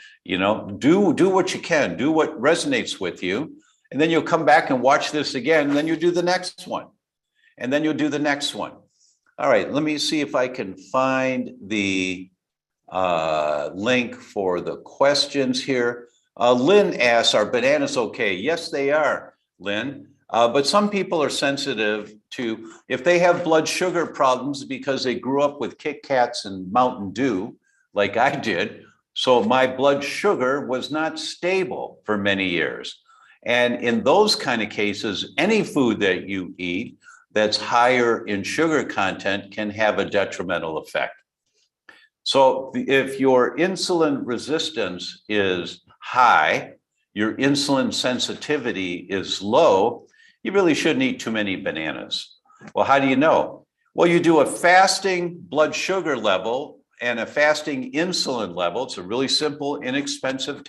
Do what you can, do what resonates with you. And then you'll come back and watch this again. And then you'll do the next one. And then you'll do the next one. All right, let me see if I can find the link for the questions here. Lynn asks, are bananas okay? Yes, they are, Lynn. But some people are sensitive to, if they have blood sugar problems because they grew up with Kit Kats and Mountain Dew, like I did. So my blood sugar was not stable for many years. And in those kind of cases, any food that you eat that's higher in sugar content can have a detrimental effect. So if your insulin resistance is high, your insulin sensitivity is low, you really shouldn't eat too many bananas. Well, how do you know? Well, you do a fasting blood sugar level and a fasting insulin level. It's a really simple, inexpensive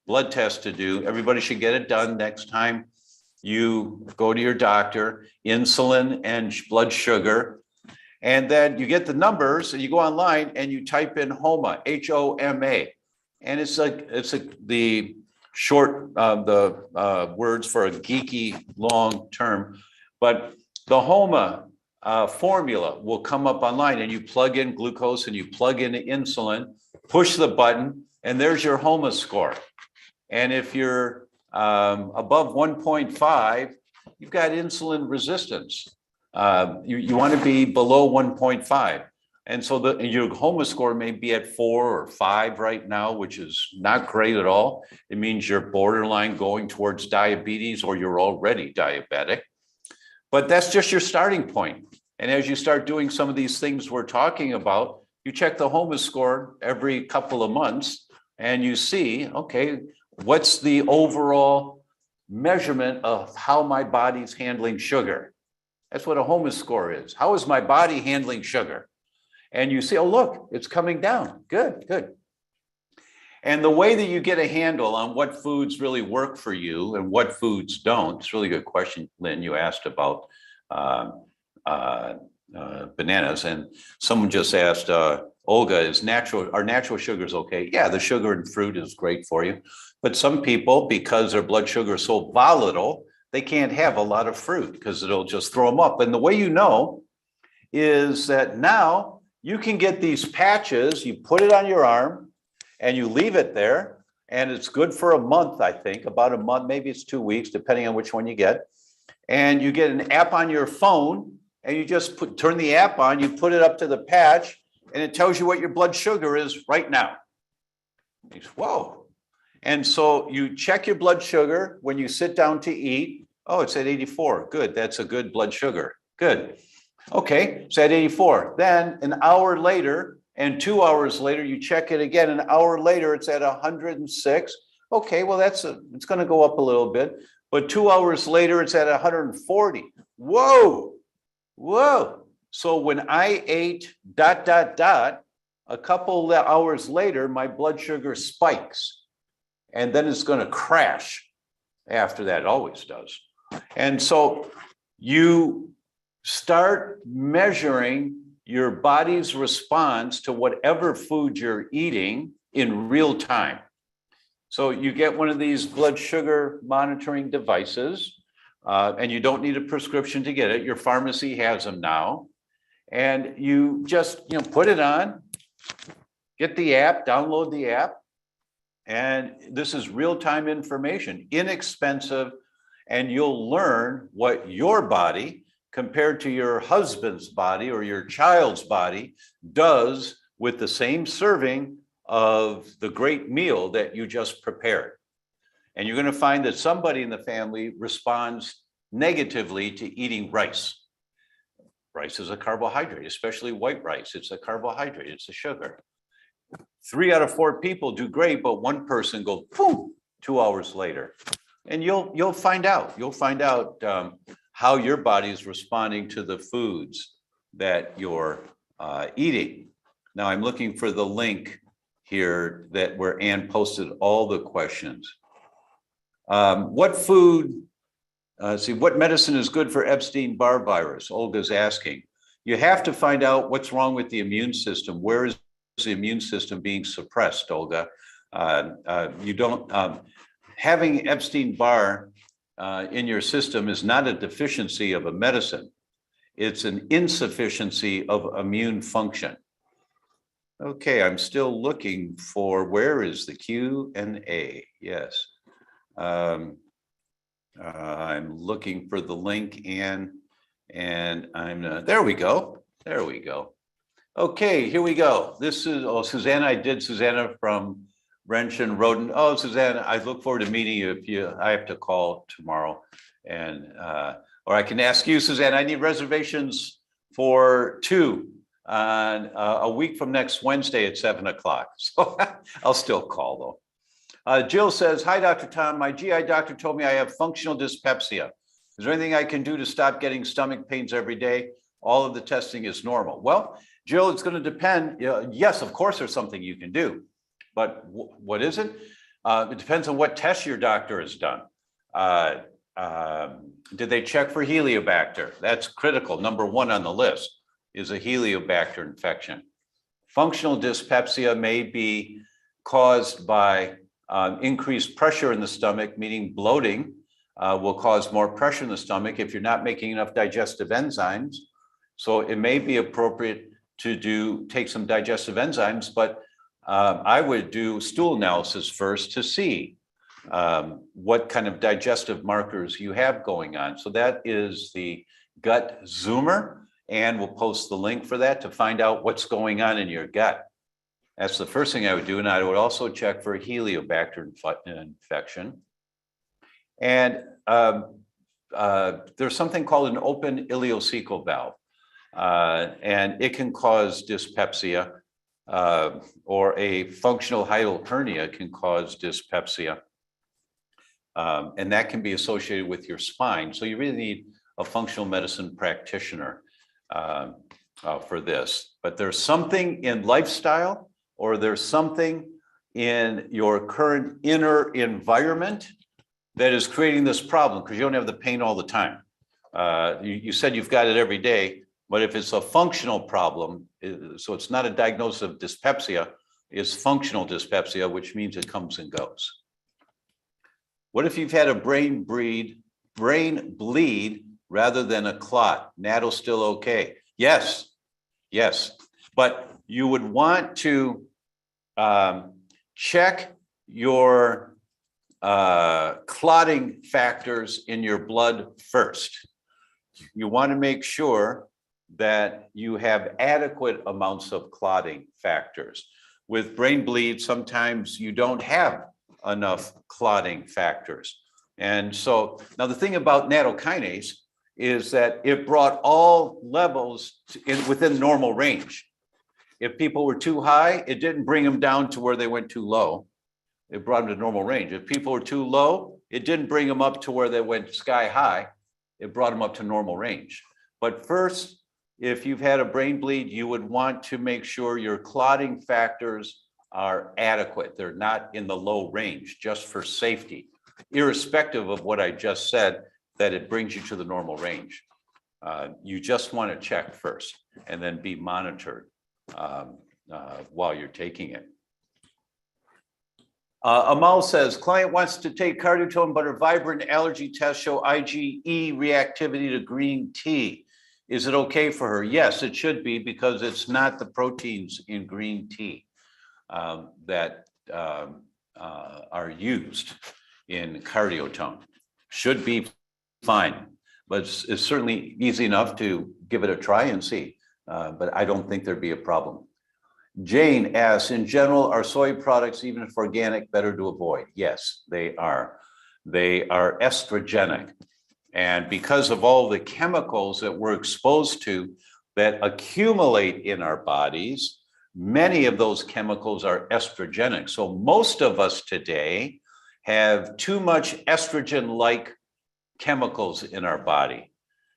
blood test to do. Everybody should get it done next time you go to your doctor, insulin and blood sugar. And then you get the numbers and you go online and you type in HOMA, HOMA. And it's the short, words for a geeky long term, but the HOMA formula will come up online, and you plug in glucose and you plug in insulin, push the button, and there's your HOMA score. And if you're above 1.5, you've got insulin resistance. You want to be below 1.5. And so your HOMA score may be at 4 or 5 right now, which is not great at all. It means you're borderline going towards diabetes, or you're already diabetic. But that's just your starting point. And as you start doing some of these things we're talking about, you check the HOMA score every couple of months and you see, okay, what's the overall measurement of how my body's handling sugar? That's what a HOMA score is. How is my body handling sugar? And you see, oh, look, it's coming down. Good, good. And the way that you get a handle on what foods really work for you and what foods don't, it's a really good question, Lynn, you asked about bananas. And someone just asked, Olga, are natural sugars okay? Yeah, the sugar in fruit is great for you. But some people, because their blood sugar is so volatile, they can't have a lot of fruit because it'll just throw them up. And the way you know is that now you can get these patches, you put it on your arm and you leave it there, and it's good for a month, I think, about a month, maybe it's 2 weeks, depending on which one you get. And you get an app on your phone and you just turn the app on, you put it up to the patch, and it tells you what your blood sugar is right now. Whoa. And so you check your blood sugar when you sit down to eat. Oh, it's at 84. Good. That's a good blood sugar. Good. Okay, it's at 84. Then an hour later and 2 hours later, you check it again. An hour later, it's at 106. Okay, well, it's going to go up a little bit. But 2 hours later, it's at 140. Whoa, whoa. So when I ate ... a couple of hours later, my blood sugar spikes. And then it's going to crash after that. It always does. And so you start measuring your body's response to whatever food you're eating in real time. So you get one of these blood sugar monitoring devices. And you don't need a prescription to get it. Your pharmacy has them now. And you just, put it on, get the app, download the app. And this is real-time information, inexpensive, and you'll learn what your body compared to your husband's body or your child's body does with the same serving of the great meal that you just prepared. And you're going to find that somebody in the family responds negatively to eating rice. Rice is a carbohydrate, especially white rice. It's a carbohydrate, it's a sugar. 3 out of 4 people do great, but one person goes boom 2 hours later. And you'll find out. You'll find out how your body is responding to the foods that you're eating. Now I'm looking for the link here where Ann posted all the questions. What medicine is good for Epstein-Barr virus? Olga's asking. You have to find out what's wrong with the immune system. Where is the immune system being suppressed, Olga? Having Epstein-Barr in your system is not a deficiency of a medicine. It's an insufficiency of immune function. Okay, I'm still looking for where is the Q&A? Yes. I'm looking for the link, and I'm there we go. There we go. Okay, here we go. This is Susanna. Susanna from Wrench and Rodent. Oh, Susanna, I look forward to meeting you. I have to call tomorrow, and or I can ask you, Susanna. I need reservations for 2 on a week from next Wednesday at 7 o'clock. So I'll still call though. Jill says, hi, Dr. Tom. My GI doctor told me I have functional dyspepsia. Is there anything I can do to stop getting stomach pains every day? All of the testing is normal. Well, Jill, it's going to depend. Yes, of course, there's something you can do. But what is it? It depends on what test your doctor has done. Did they check for Heliobacter? That's critical. Number 1 on the list is a Heliobacter infection. Functional dyspepsia may be caused by increased pressure in the stomach, meaning bloating will cause more pressure in the stomach if you're not making enough digestive enzymes. So it may be appropriate to take some digestive enzymes, but I would do stool analysis first to see what kind of digestive markers you have going on. So that is the gut zoomer, and we'll post the link for that to find out what's going on in your gut. That's the first thing I would do. And I would also check for Heliobacter infection. And there's something called an open ileocecal valve. And it can cause dyspepsia, or a functional hiatal hernia can cause dyspepsia. And that can be associated with your spine. So you really need a functional medicine practitioner for this. But there's something in lifestyle, or there's something in your current inner environment that is creating this problem, because you don't have the pain all the time. You said you've got it every day, but if it's a functional problem, so it's not a diagnosis of dyspepsia, it's functional dyspepsia, which means it comes and goes. What if you've had a brain bleed rather than a clot? NADL still okay? Yes, but you would want to check your clotting factors in your blood first. You want to make sure that you have adequate amounts of clotting factors. With brain bleed, sometimes you don't have enough clotting factors. And so now the thing about nattokinase is that it brought all levels within normal range. If people were too high, it didn't bring them down to where they went too low. It brought them to normal range. If people were too low, it didn't bring them up to where they went sky high. It brought them up to normal range. But first, if you've had a brain bleed, you would want to make sure your clotting factors are adequate. They're not in the low range, just for safety, irrespective of what I just said, that it brings you to the normal range. You just want to check first and then be monitored while you're taking it. Amal says, client wants to take cardiotone, but her vibrant allergy tests show IgE reactivity to green tea. Is it okay for her? Yes, it should be, because it's not the proteins in green tea that are used in cardiotone. Should be fine, but it's certainly easy enough to give it a try and see. But I don't think there'd be a problem. Jane asks, in general, are soy products, even if organic, better to avoid? Yes, they are. They are estrogenic. And because of all the chemicals that we're exposed to that accumulate in our bodies, many of those chemicals are estrogenic. So most of us today have too much estrogen-like chemicals in our body.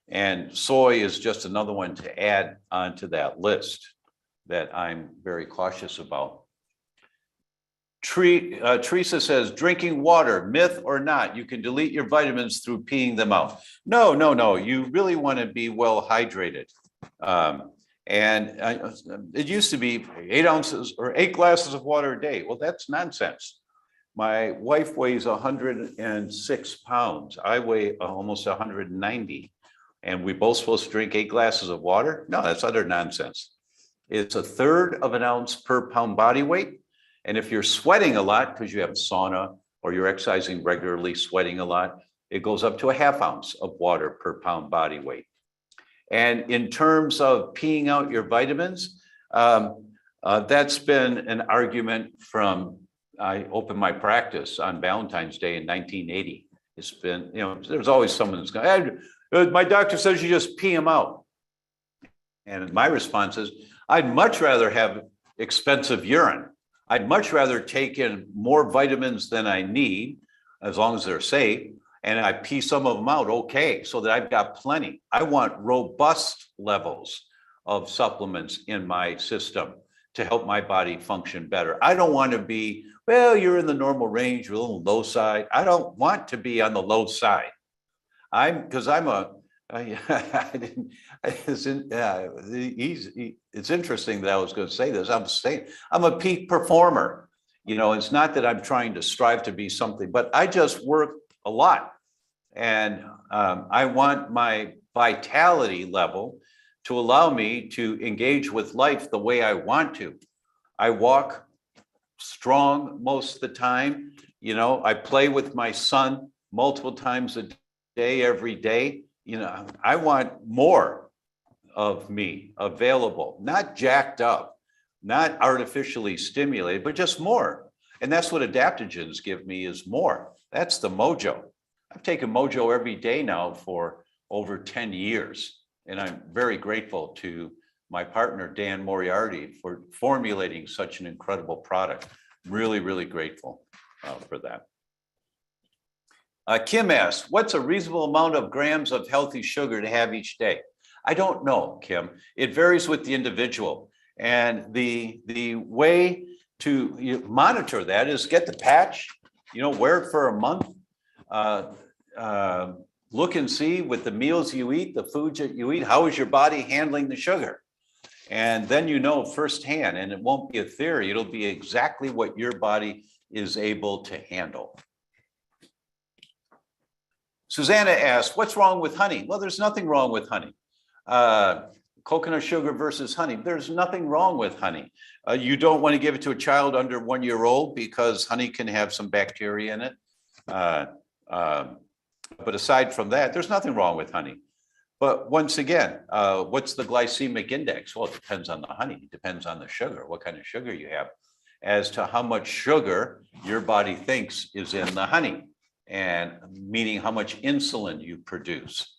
And soy is just another one to add onto that list that I'm very cautious about. Teresa says, drinking water, myth or not, you can delete your vitamins through peeing them out. No. You really want to be well hydrated. It used to be 8 ounces or 8 glasses of water a day. Well, that's nonsense. My wife weighs 106 pounds. I weigh almost 190. And we both supposed to drink 8 glasses of water? No, that's utter nonsense. It's 1/3 of an ounce per pound body weight. And if you're sweating a lot because you have a sauna or you're exercising regularly, sweating a lot, it goes up to 1/2 ounce of water per pound body weight. And in terms of peeing out your vitamins, that's been an argument from, I opened my practice on Valentine's Day in 1980. It's been, there's always someone that's going, hey, my doctor says you just pee them out. And my response is, I'd much rather have expensive urine. I'd much rather take in more vitamins than I need, as long as they're safe, and I pee some of them out, okay, so that I've got plenty. I want robust levels of supplements in my system to help my body function better. I don't want to be, well, you're in the normal range, you're a little low side. I don't want to be on the low side. It's interesting that I was going to say this. I'm a peak performer. It's not that I'm trying to strive to be something, but I just work a lot. And I want my vitality level to allow me to engage with life the way I want to. I walk strong most of the time. I play with my son multiple times a day, every day. I want more of me available, not jacked up, not artificially stimulated, but just more. And that's what adaptogens give me, is more. That's the mojo. I've taken mojo every day now for over 10 years. And I'm very grateful to my partner, Dan Moriarty, for formulating such an incredible product. Really, really grateful for that. Kim asks, what's a reasonable amount of grams of healthy sugar to have each day? I don't know, Kim. It varies with the individual. And the way to monitor that is get the patch, wear it for a month. Look and see with the meals you eat, the foods that you eat, how is your body handling the sugar? And then firsthand, and it won't be a theory, it'll be exactly what your body is able to handle. Susanna asks, what's wrong with honey? Well, there's nothing wrong with honey. Coconut sugar versus honey. There's nothing wrong with honey. You don't want to give it to a child under 1 year old because honey can have some bacteria in it. But aside from that, there's nothing wrong with honey. But once again, what's the glycemic index? Well, it depends on the honey. It depends on the sugar, what kind of sugar you have, as to how much sugar your body thinks is in the honey, and meaning how much insulin you produce.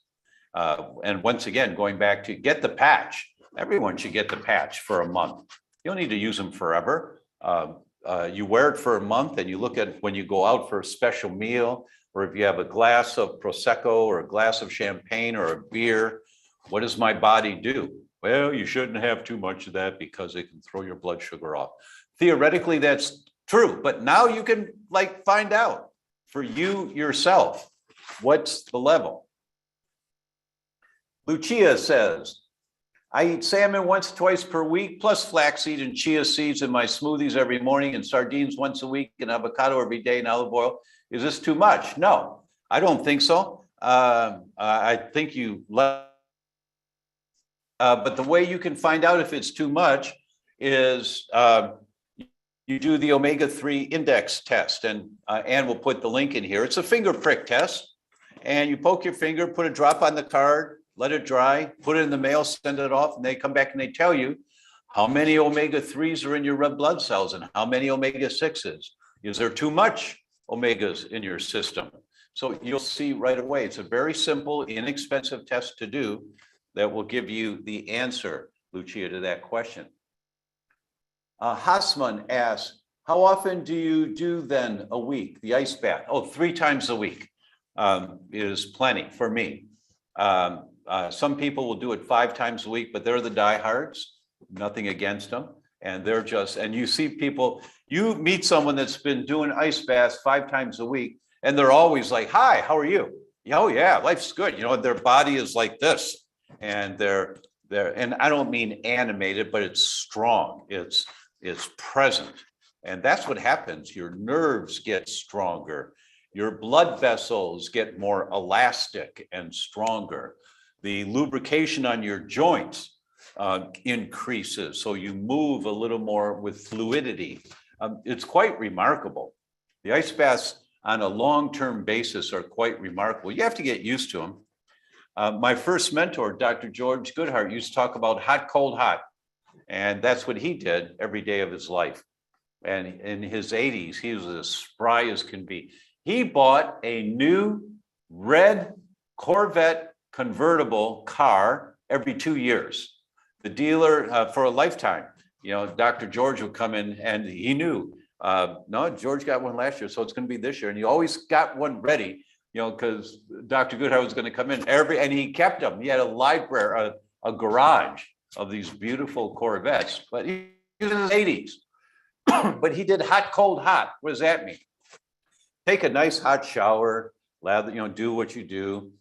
And once again, going back to get the patch, everyone should get the patch for a month. You don't need to use them forever. You wear it for a month and you look at when you go out for a special meal, or if you have a glass of Prosecco or a glass of champagne or a beer, what does my body do? Well, you shouldn't have too much of that because it can throw your blood sugar off. Theoretically, that's true, but now you can find out for you yourself, what's the level? Lucia says, I eat salmon once, twice per week, plus flaxseed and chia seeds in my smoothies every morning, and sardines once a week, and avocado every day, and olive oil. Is this too much? No, I don't think so. I think you but the way you can find out if it's too much is you do the omega-3 index test, and Ann will put the link in here. It's a finger prick test, and you poke your finger, put a drop on the card, let it dry, put it in the mail, send it off, and they come back and they tell you how many omega-3s are in your red blood cells and how many omega-6s. Is there too much omegas in your system? So you'll see right away. It's a very simple, inexpensive test to do that will give you the answer, Lucia, to that question. Hasman asks, how often do you do then a week, the ice bath? Oh, 3 times a week is plenty for me. Some people will do it 5 times a week, but they're the diehards, nothing against them. And they're just, and you see people, you meet someone that's been doing ice baths 5 times a week, and they're always like, hi, how are you? Oh yeah, life's good. You know, their body is like this. And and I don't mean animated, but it's strong. It's present. And that's what happens. Your nerves get stronger. Your blood vessels get more elastic and stronger. The lubrication on your joints increases. So you move a little more with fluidity. It's quite remarkable. The ice baths on a long-term basis are quite remarkable. You have to get used to them. My first mentor, Dr. George Goodhart, used to talk about hot, cold, hot. And that's what he did every day of his life. And in his 80s, he was as spry as can be. He bought a new red Corvette convertible car every 2 years. The dealer for a lifetime, you know, Dr. George would come in and he knew, no, George got one last year, so it's going to be this year. And he always got one ready, you know, because Dr. Goodhart was going to come in and he kept them. He had a library, a garage of these beautiful Corvettes, but he was in his 80s. But he did hot, cold, hot. What does that mean? Take a nice hot shower, lather, you know, do what you do,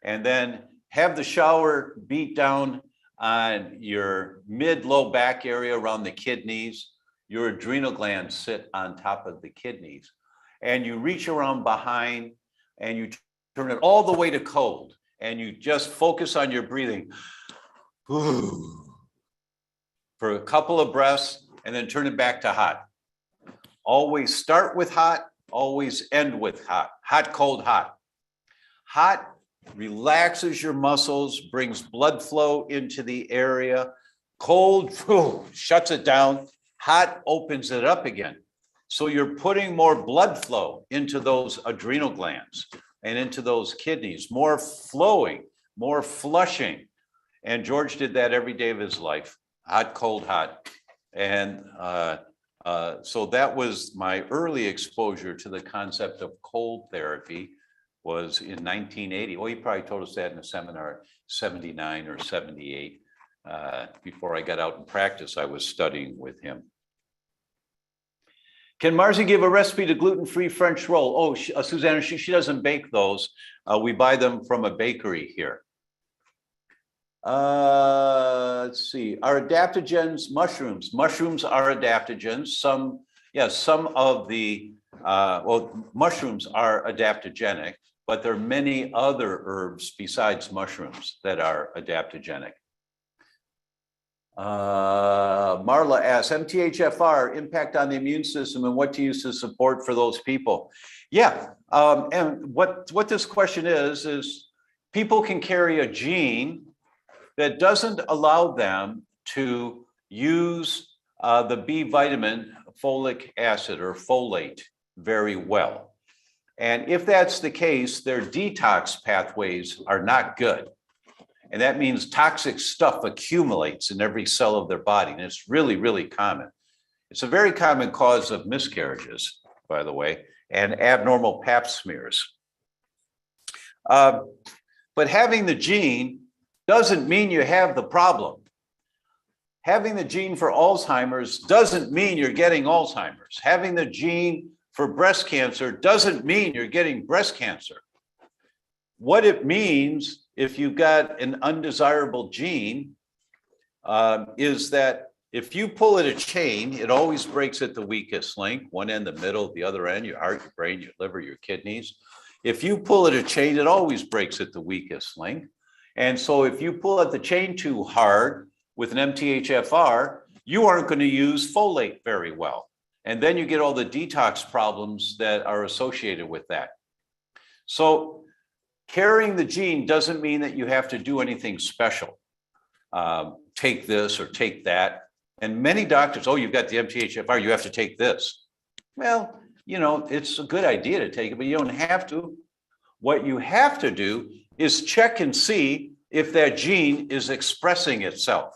and then have the shower beat down on your mid-low back area around the kidneys. Your adrenal glands sit on top of the kidneys, and you reach around behind and you turn it all the way to cold, and you just focus on your breathing for a couple of breaths, and then turn it back to hot. Always start with hot, always end with hot. Hot, cold, hot. Hot relaxes your muscles, brings blood flow into the area. Cold, shuts it down. Hot opens it up again. So you're putting more blood flow into those adrenal glands and into those kidneys, more flowing, more flushing. And George did that every day of his life. Hot, cold, hot. And so that was my early exposure to the concept of cold therapy was in 1980. Well, he probably told us that in a seminar, 79 or 78. Before I got out in practice, I was studying with him. Can Marzi give a recipe to gluten-free French roll? Oh, Susanna, she doesn't bake those. We buy them from a bakery here. Let's see. Are adaptogens mushrooms? Mushrooms are adaptogens. Some of the, mushrooms are adaptogenic, but there are many other herbs besides mushrooms that are adaptogenic. Marla asks, MTHFR, impact on the immune system and what to use to support for those people. Yeah, and what this question is people can carry a gene that doesn't allow them to use the B vitamin, folic acid or folate very well. And if that's the case, their detox pathways are not good. And that means toxic stuff accumulates in every cell of their body. And it's really, really common. It's a very common cause of miscarriages, by the way, and abnormal pap smears. But having the gene doesn't mean you have the problem. Having the gene for Alzheimer's doesn't mean you're getting Alzheimer's. Having the gene for breast cancer doesn't mean you're getting breast cancer. What it means, if you've got an undesirable gene, is that if you pull at a chain, it always breaks at the weakest link, one end, the middle, the other end, your heart, your brain, your liver, your kidneys. If you pull at a chain, it always breaks at the weakest link. And so if you pull at the chain too hard with an MTHFR, you aren't going to use folate very well. And then you get all the detox problems that are associated with that. So carrying the gene doesn't mean that you have to do anything special. Take this or take that. And many doctors, oh, you've got the MTHFR, you have to take this. Well, you know, it's a good idea to take it, but you don't have to. What you have to do is check and see if that gene is expressing itself.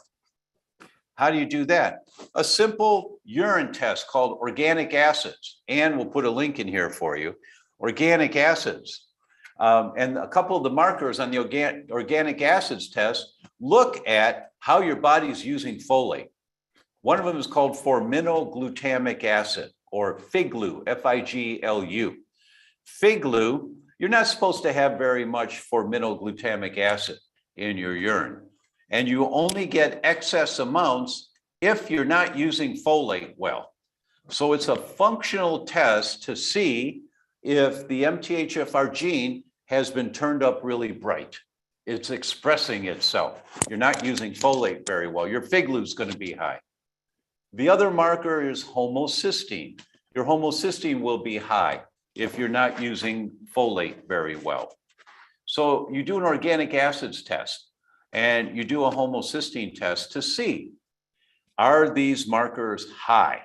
How do you do that? A simple urine test called organic acids. And we'll put a link in here for you. Organic acids. And a couple of the markers on the organic acids test look at how your body is using folate. One of them is called forminoglutamic acid, or FIGLU, F-I-G-L-U. FIGLU, you're not supposed to have very much forminoglutamic acid in your urine. And you only get excess amounts if you're not using folate well. So it's a functional test to see if the MTHFR gene has been turned up really bright. It's expressing itself. You're not using folate very well. Your FIGLU is going to be high. The other marker is homocysteine. Your homocysteine will be high if you're not using folate very well. So you do an organic acids test and you do a homocysteine test to see, are these markers high?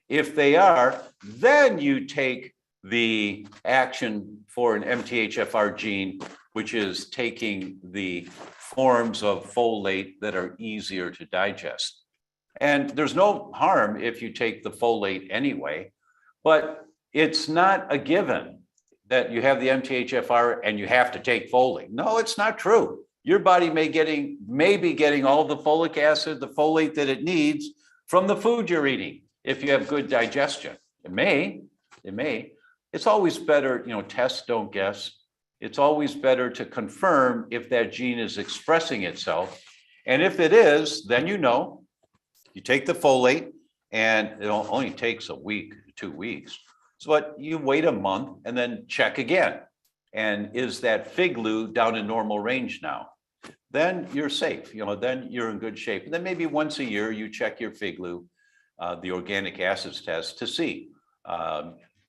If they are, then you take the action for an MTHFR gene, which is taking the forms of folate that are easier to digest. And there's no harm if you take the folate anyway, but it's not a given that you have the MTHFR and you have to take folate. No, it's not true. Your body may be getting all the folic acid, the folate that it needs from the food you're eating if you have good digestion. It may. It's always better, test, don't guess. It's always better to confirm if that gene is expressing itself. And if it is, then you take the folate, and it only takes a week, 2 weeks. So you wait a month and then check again. And is that FIGLU down in normal range now? Then you're safe, then you're in good shape. And then maybe once a year, you check your FIGLU, the organic acids test, to see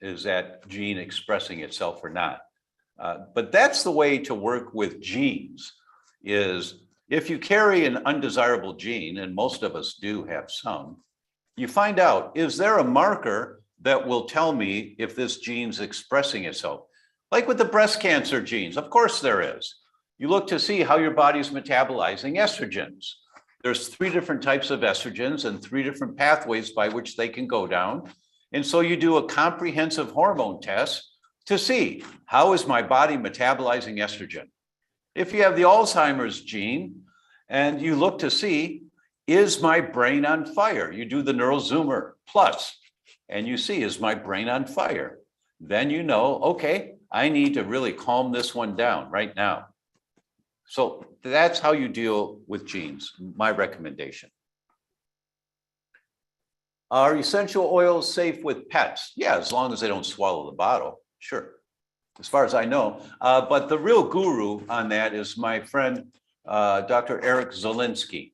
is that gene expressing itself or not. But that's the way to work with genes, is if you carry an undesirable gene, and most of us do have some, you find out, is there a marker that will tell me if this gene's expressing itself? Like with the breast cancer genes, of course there is. You look to see how your body's metabolizing estrogens. There's 3 different types of estrogens and 3 different pathways by which they can go down. And so you do a comprehensive hormone test to see, how is my body metabolizing estrogen? If you have the Alzheimer's gene and you look to see, is my brain on fire? You do the neural zoomer plus, and you see, is my brain on fire? Then you know, okay, I need to really calm this one down right now. So that's how you deal with genes, my recommendation. Are essential oils safe with pets? Yeah, as long as they don't swallow the bottle, sure. As far as I know. But the real guru on that is my friend, Dr. Eric Zielinski.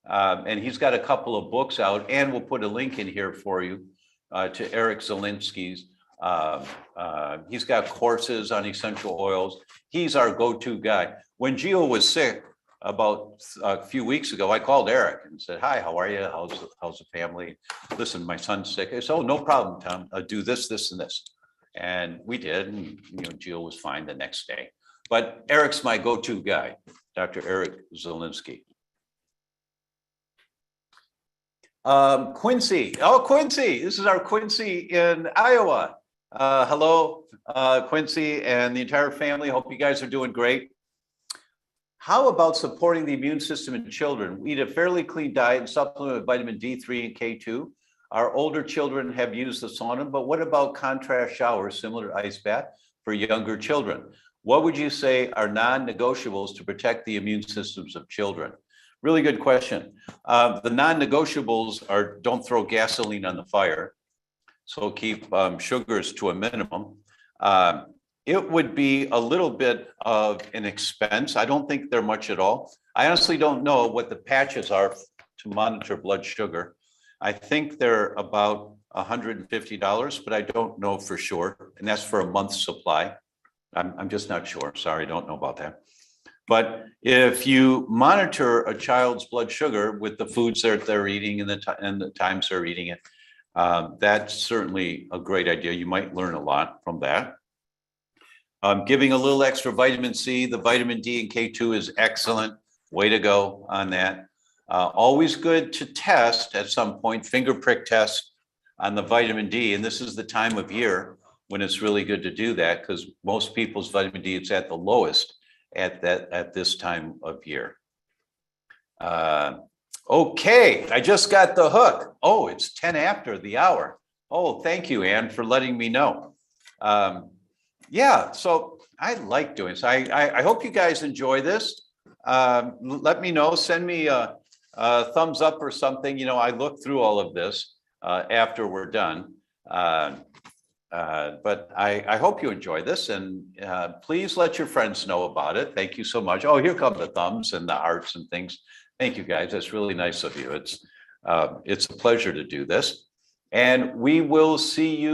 And he's got a couple of books out, and we'll put a link in here for you to Eric Zielinski's. He's got courses on essential oils. He's our go-to guy. When Gio was sick about a few weeks ago, I called Eric and said, hi, how are you? How's the family? Listen, my son's sick. I said, oh, no problem, Tom. I'll do this, this, and this. And we did, and Gio was fine the next day. But Eric's my go-to guy, Dr. Eric Zielinski. Quincy. Oh, Quincy. This is our Quincy in Iowa. Hello, Quincy and the entire family. Hope you guys are doing great. How about supporting the immune system in children? We eat a fairly clean diet and supplement with vitamin D3 and K2. Our older children have used the sauna, but what about contrast showers similar to ice bath for younger children? What would you say are non-negotiables to protect the immune systems of children? Really good question. The non-negotiables are don't throw gasoline on the fire. So keep sugars to a minimum. It would be a little bit of an expense. I don't think they're much at all. I honestly don't know what the patches are to monitor blood sugar. I think they're about $150, but I don't know for sure. And that's for a month's supply. I'm just not sure. Sorry, don't know about that. But if you monitor a child's blood sugar with the foods that they're eating and the times they're eating it, that's certainly a great idea. You might learn a lot from that. Giving a little extra vitamin C, the vitamin D and K2 is excellent. Way to go on that. Always good to test at some point, finger prick test on the vitamin D. And this is the time of year when it's really good to do that because most people's vitamin D is at the lowest at this time of year. Okay, I just got the hook. Oh, it's 10 after the hour. Oh, thank you, Ann, for letting me know. Yeah, so I like doing this. I hope you guys enjoy this. Let me know, send me a thumbs up or something. You know, I look through all of this after we're done. But I hope you enjoy this and please let your friends know about it. Thank you so much. Oh, here come the thumbs and the hearts and things. Thank you guys. That's really nice of you. It's a pleasure to do this. And we will see you